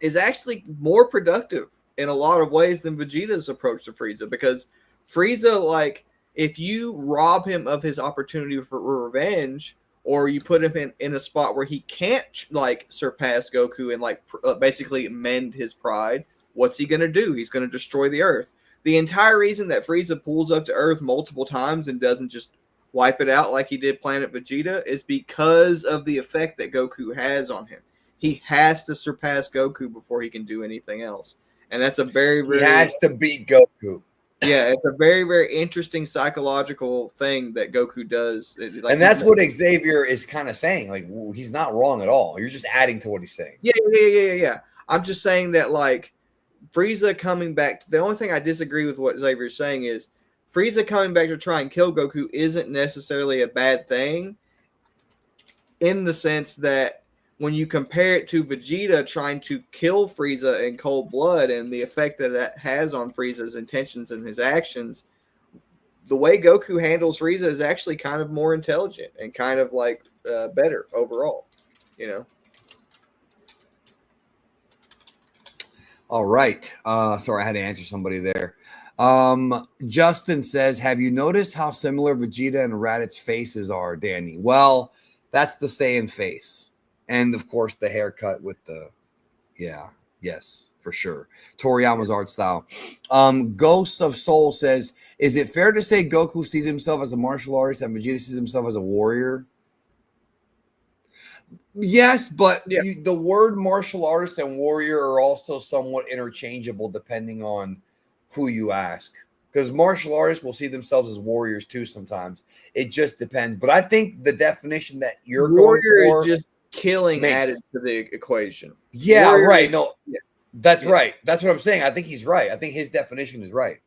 is actually more productive in a lot of ways than Vegeta's approach to Frieza, because Frieza, like, if you rob him of his opportunity for revenge, or you put him in a spot where he can't like surpass Goku and like basically mend his pride, what's he gonna do? He's gonna destroy the Earth. The entire reason that Frieza pulls up to Earth multiple times and doesn't just wipe it out like he did Planet Vegeta is because of the effect that Goku has on him. He has to surpass Goku before he can do anything else. And that's a very, very... He has to beat Goku. Yeah, it's a very, very interesting psychological thing that Goku does. Like, and that's what Xavier is kind of saying. Like, he's not wrong at all. You're just adding to what he's saying. Yeah. I'm just saying that, like, Frieza coming back... The only thing I disagree with what Xavier's saying is Frieza coming back to try and kill Goku isn't necessarily a bad thing, in the sense that when you compare it to Vegeta trying to kill Frieza in cold blood and the effect that that has on Frieza's intentions and his actions, the way Goku handles Frieza is actually kind of more intelligent and kind of like better overall, you know? All right. Sorry, I had to answer somebody there. Justin says, have you noticed how similar Vegeta and Raditz faces are, Danny? Well, that's the Saiyan face. And, of course, the haircut with the, yes, for sure. Toriyama's art style. Ghost of Soul says, is it fair to say Goku sees himself as a martial artist and Vegeta sees himself as a warrior? Yes, but the word martial artist and warrior are also somewhat interchangeable depending on who you ask. Because martial artists will see themselves as warriors too sometimes. It just depends. But I think the definition that you're warrior going for... is just killing added to the equation. Yeah, warrior right. No, that's right. That's what I'm saying. I think he's right. I think his definition is right.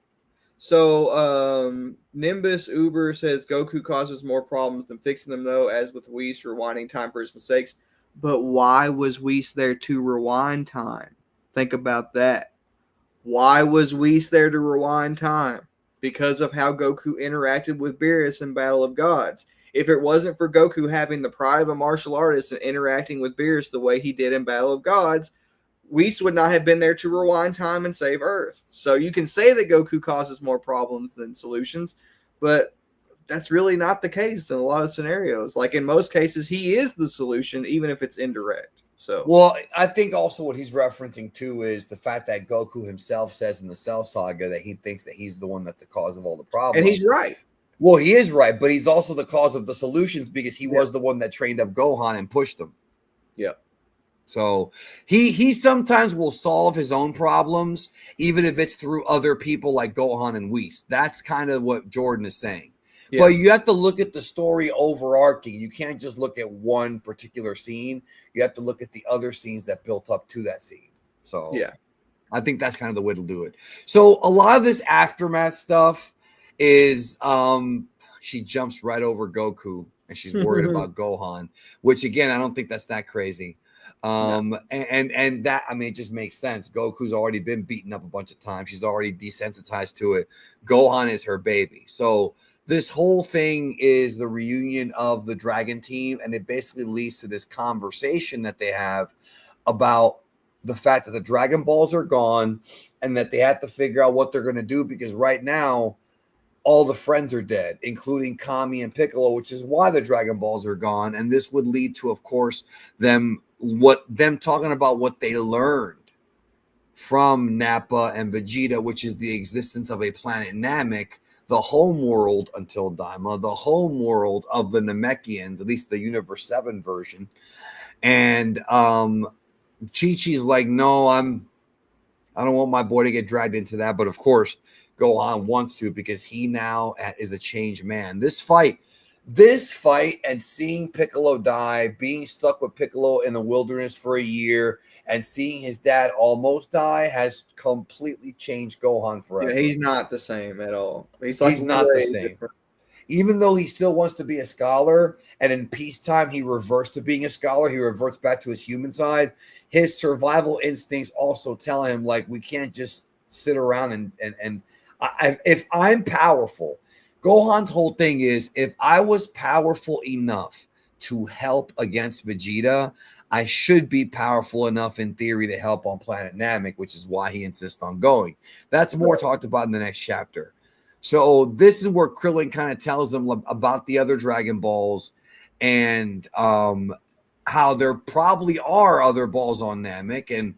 So Nimbus Uber says Goku causes more problems than fixing them, though, as with Whis rewinding time for his mistakes. But why was Whis there to rewind time? Think about that. Why was Whis there to rewind time? Because of how Goku interacted with Beerus in Battle of Gods. If it wasn't for Goku having the pride of a martial artist and interacting with Beerus the way he did in Battle of Gods, Whis would not have been there to rewind time and save Earth. So you can say that Goku causes more problems than solutions, but that's really not the case in a lot of scenarios. Like in most cases, he is the solution, even if it's indirect. So, well, I think also what he's referencing too is the fact that Goku himself says in the Cell Saga that he thinks that he's the one that's the cause of all the problems. And he's right. Well, he is right, but he's also the cause of the solutions because he was the one that trained up Gohan and pushed him. Yeah. So he sometimes will solve his own problems, even if it's through other people like Gohan and Whis. That's kind of what Jordan is saying. Yeah. But you have to look at the story overarching. You can't just look at one particular scene. You have to look at the other scenes that built up to that scene. So yeah, I think that's kind of the way to do it. So a lot of this aftermath stuff is she jumps right over Goku and she's worried about Gohan, which again, I don't think that's that crazy. And that, I mean, it just makes sense. Goku's already been beaten up a bunch of times. She's already desensitized to it. Gohan is her baby. So this whole thing is the reunion of the Dragon team, and it basically leads to this conversation that they have about the fact that the Dragon Balls are gone and that they have to figure out what they're going to do, because right now all the friends are dead, including Kami and Piccolo, which is why the Dragon Balls are gone. And this would lead to, of course, them talking about what they learned from Nappa and Vegeta, which is the existence of a planet Namek the home world until Daima, the home world of the Namekians, at least the Universe 7 version. And Chi-Chi's like, no, I don't want my boy to get dragged into that. But of course, Gohan wants to, because he now is a changed man. This fight and seeing Piccolo die, being stuck with Piccolo in the wilderness for a year, and seeing his dad almost die has completely changed Gohan forever. Yeah, he's not the same at all. He's not the same. Different. Even though he still wants to be a scholar, and in peacetime he reverts to being a scholar, he reverts back to his human side. His survival instincts also tell him, like, we can't just sit around and if I'm powerful, Gohan's whole thing is, if I was powerful enough to help against Vegeta, I should be powerful enough in theory to help on planet Namek, which is why he insists on going. That's more talked about in the next chapter. So this is where Krillin kind of tells them about the other Dragon Balls, and how there probably are other balls on Namek, and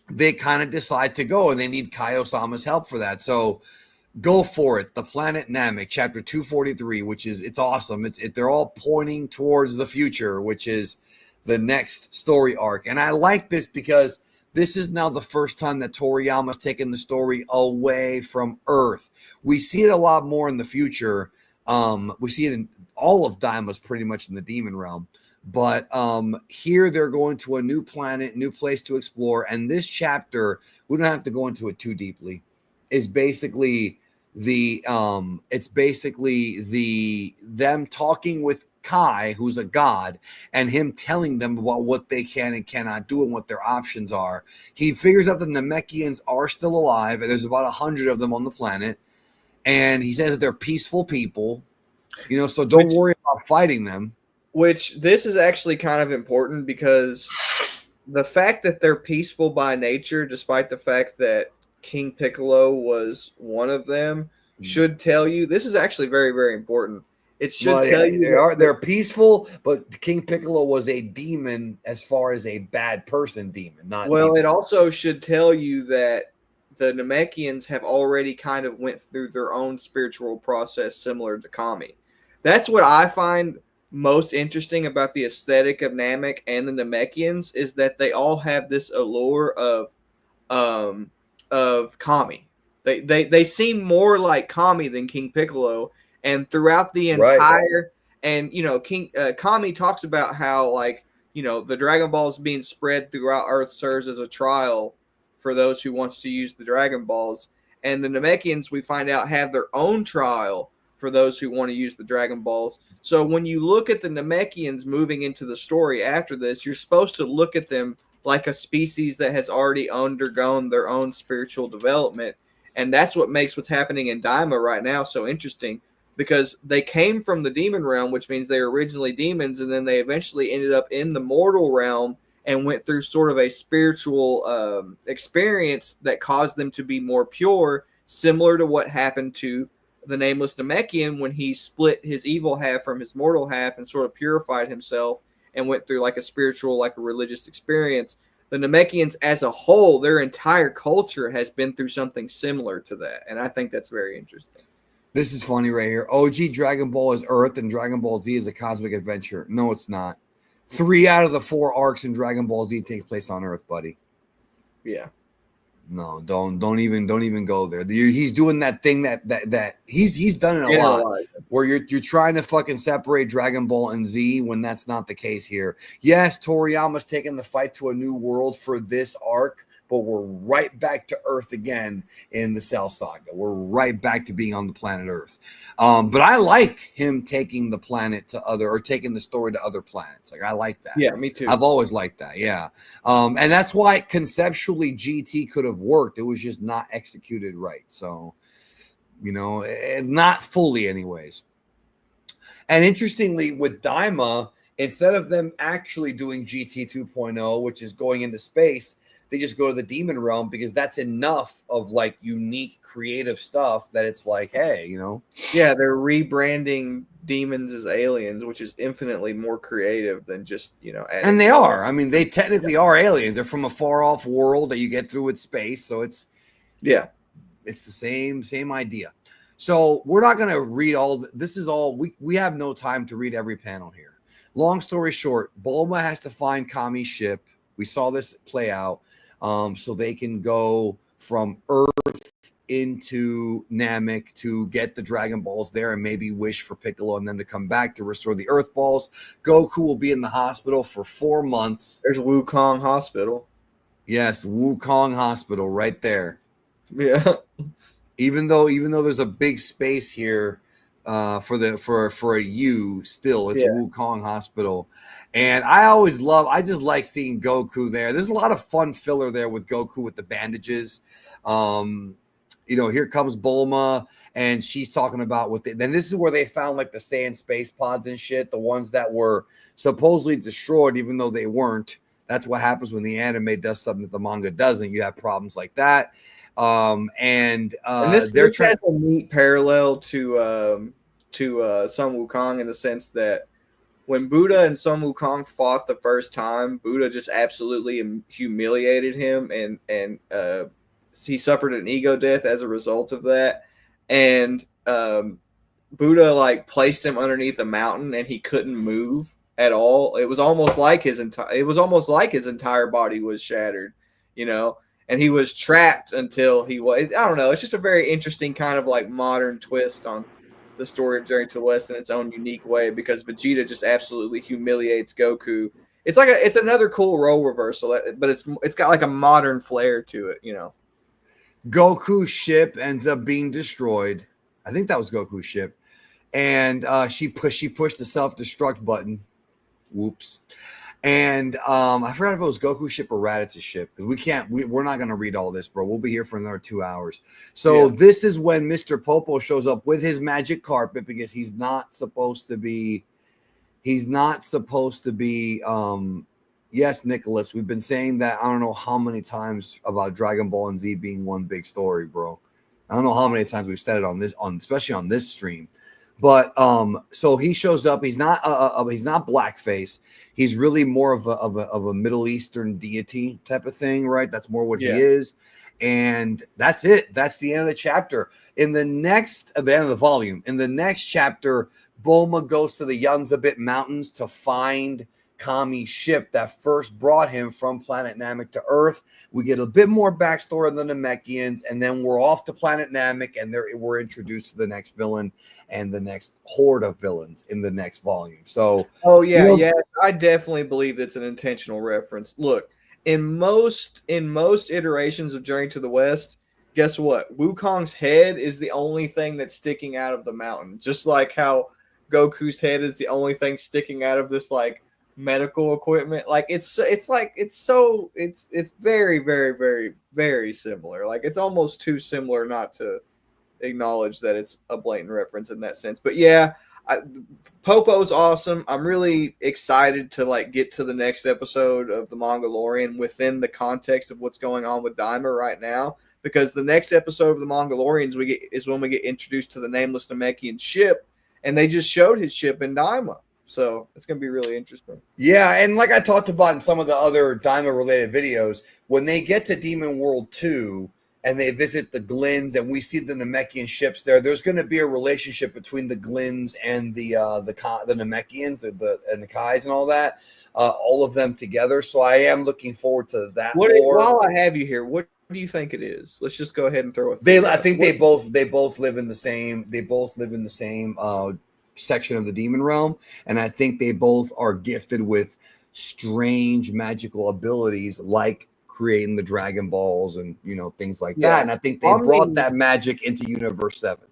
they kind of decide to go, and they need Kaio-sama's help for that. So go for it. The Planet Namek, chapter 243, which is, it's awesome. They're all pointing towards the future, which is the next story arc. And I like this because this is now the first time that Toriyama's taken the story away from Earth. We see it a lot more in the future. We see it in all of Daima's pretty much in the demon realm. But here they're going to a new planet, new place to explore. And this chapter, we don't have to go into it too deeply, is basically them talking with Kai, who's a god, and him telling them about what they can and cannot do and what their options are. He figures out the Namekians are still alive, and there's about 100 of them on the planet. And he says that they're peaceful people, so don't worry about fighting them. Which this is actually kind of important, because the fact that they're peaceful by nature, despite the fact that King Piccolo was one of them, should tell you, this is actually very, very important. It should tell you they're peaceful, but King Piccolo was a demon as far as a bad person demon. It also should tell you that the Namekians have already kind of went through their own spiritual process similar to Kami. That's what I find most interesting about the aesthetic of Namek and the Namekians, is that they all have this allure of Kami. They seem more like Kami than King Piccolo, and throughout the entire and King Kami talks about how, like, the Dragon Balls being spread throughout Earth serves as a trial for those who wants to use the Dragon Balls, and the Namekians, we find out, have their own trial for those who want to use the Dragon Balls. So when you look at the Namekians moving into the story after this, you're supposed to look at them like a species that has already undergone their own spiritual development. And that's what makes what's happening in Daima right now so interesting, because they came from the demon realm, which means they were originally demons, and then they eventually ended up in the mortal realm and went through sort of a spiritual experience that caused them to be more pure, similar to what happened to the nameless Namekian when he split his evil half from his mortal half and sort of purified himself and went through like a spiritual, like a religious experience. The Namekians as a whole, their entire culture has been through something similar to that. And I think that's very interesting. This is funny right here. OG Dragon Ball is Earth and Dragon Ball Z is a cosmic adventure. No, it's not. 3 out of the 4 arcs in Dragon Ball Z take place on Earth, buddy. Yeah. No, don't even go there. He's doing that thing that he's done it a lot, where you're trying to fucking separate Dragon Ball and Z when that's not the case here. Yes, Toriyama's taking the fight to a new world for this arc, but we're right back to Earth again in the Cell Saga. We're right back to being on the planet Earth. But I like him taking the planet to taking the story to other planets. Like, I like that. Yeah, me too. I've always liked that. Yeah. And that's why conceptually GT could have worked. It was just not executed right. So, not fully anyways. And interestingly, with Daima, instead of them actually doing GT 2.0, which is going into space, they just go to the demon realm, because that's enough of like unique creative stuff that it's like, hey, Yeah, they're rebranding demons as aliens, which is infinitely more creative than just, and they are. I mean, they technically are aliens. They're from a far off world that you get through with space. So it's, yeah, It's the same idea. So we're not going to read this is all we have no time to read every panel here. Long story short, Bulma has to find Kami's ship. We saw this play out, so they can go from Earth into Namek to get the Dragon Balls there and maybe wish for Piccolo and them to come back to restore the Earth Balls. Goku will be in the hospital for 4 months. There's Wukong Hospital. Yes, Wukong Hospital right there. Yeah. Even though there's a big space here for a U, still it's Wukong Hospital. And I just like seeing Goku there. There's a lot of fun filler there with Goku with the bandages. Here comes Bulma, and she's talking about then this is where they found like the Saiyan space pods and shit, the ones that were supposedly destroyed, even though they weren't. That's what happens when the anime does something that the manga doesn't. You have problems like that. And this has a neat parallel to Sun Wukong in the sense that when Buddha and Sun Wukong fought the first time, Buddha just absolutely humiliated him, and he suffered an ego death as a result of that. And Buddha like placed him underneath a mountain, and he couldn't move at all. It was almost like his entire body was shattered, and he was trapped until he was. I don't know. It's just a very interesting kind of like modern twist on the story of Journey to the West in its own unique way, because Vegeta just absolutely humiliates Goku. It's another cool role reversal, but it's got like a modern flair to it, Goku's ship ends up being destroyed. I think that was Goku's ship, and she pushed the self-destruct button. Whoops. And I forgot if it was Goku's ship or Raditz' ship, because we're not going to read all this, bro. We'll be here for another 2 hours. So This is when Mr. Popo shows up with his magic carpet, because he's not supposed to be yes, Nicholas, we've been saying that I don't know how many times about Dragon Ball and Z being one big story, bro. I don't know how many times we've said it especially on this stream. But so he shows up. He's not blackface. He's really more of a Middle Eastern deity type of thing, right? That's more what he is. And that's it. That's the end of the chapter. At the end of the volume, in the next chapter, Bulma goes to the Yunzabit Mountains to find Kami's ship that first brought him from planet Namek to Earth. We get a bit more backstory on the Namekians, and then we're off to planet Namek, and we're introduced to the next villain and the next horde of villains in the next volume. So, I definitely believe it's an intentional reference. Look, in most iterations of Journey to the West, guess what? Wukong's head is the only thing that's sticking out of the mountain, just like how Goku's head is the only thing sticking out of this like medical equipment. Like it's very, very, very, very similar. Like it's almost too similar not to acknowledge that it's a blatant reference in that sense. But Popo's awesome. I'm really excited to like get to the next episode of the Mangalorian within the context of what's going on with Daima right now, because the next episode of the Mangalorians is when we get introduced to the nameless Namekian ship, and they just showed his ship in Daima. So it's going to be really interesting. Yeah, and like I talked about in some of the other Daima-related videos, when they get to Demon World 2 and they visit the Glins and we see the Namekian ships there's going to be a relationship between the Glins and the Namekians, and the Kais and all that, all of them together. So I am looking forward to that. While I have you here, what do you think it is? Let's just go ahead and throw it. They both live in the same. They both live in the same section of the demon realm, and I think they both are gifted with strange magical abilities, like creating the Dragon Balls and things like that. And I think they brought that magic into Universe 7.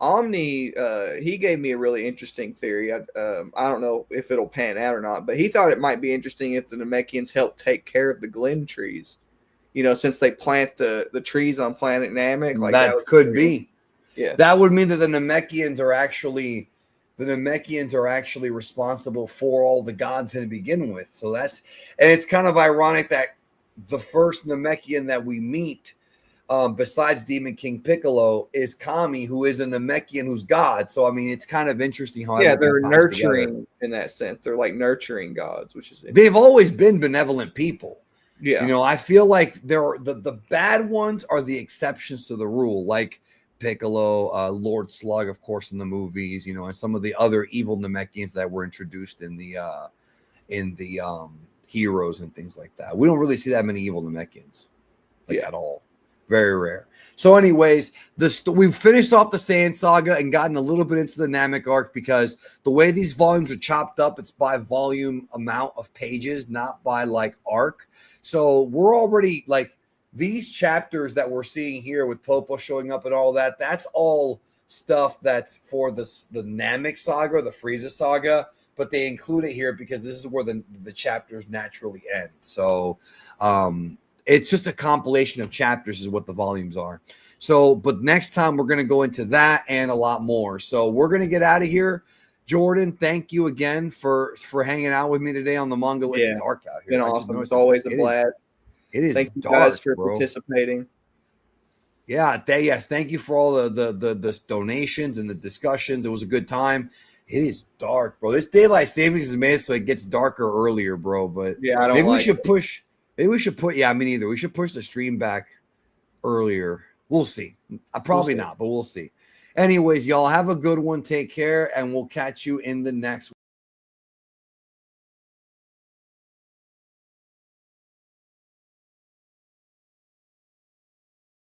Omni, he gave me a really interesting theory. I don't know if it'll pan out or not, but he thought it might be interesting if the Namekians help take care of the Glen trees. Since they plant the trees on planet Namek, like that could be. Yeah, that would mean that the Namekians are actually responsible for all the gods to begin with. So and it's kind of ironic that the first Namekian that we meet, besides Demon King Piccolo, is Kami, who is a Namekian who's God. So I mean, it's kind of interesting how they're nurturing together. In that sense. They're like nurturing gods, which is they've always been benevolent people. Yeah. You know, I feel like there are the bad ones are the exceptions to the rule, like Piccolo, Lord Slug, of course, in the movies, you know, and some of the other evil Namekians that were introduced in the heroes and things like that. We don't really see that many evil Namekians, like at all. Very rare. So, anyways, we've finished off the Saiyan Saga and gotten a little bit into the Namek arc because the way these volumes are chopped up, it's by volume amount of pages, not by like arc. So we're already like these chapters that we're seeing here with Popo showing up and all that. That's all stuff that's for the Namek Saga, the Frieza Saga, but they include it here because this is where the chapters naturally end. So, it's just a compilation of chapters is what the volumes are. So, but next time we're going to go into that and a lot more. So we're going to get out of here. Jordan, thank you again for hanging out with me today on the Manga. It's dark out here. Been awesome. It's always a blast. It is thank you dark, guys for bro. participating. Yeah, yes. Thank you for all the donations and the discussions. It was a good time. It is dark, bro. This daylight savings is made so it gets darker earlier, bro. But yeah, maybe we should push. Maybe we should put. Yeah, me neither. We should push the stream back earlier. We'll see. Probably not, but we'll see. Anyways, y'all have a good one. Take care, and we'll catch you in the next one.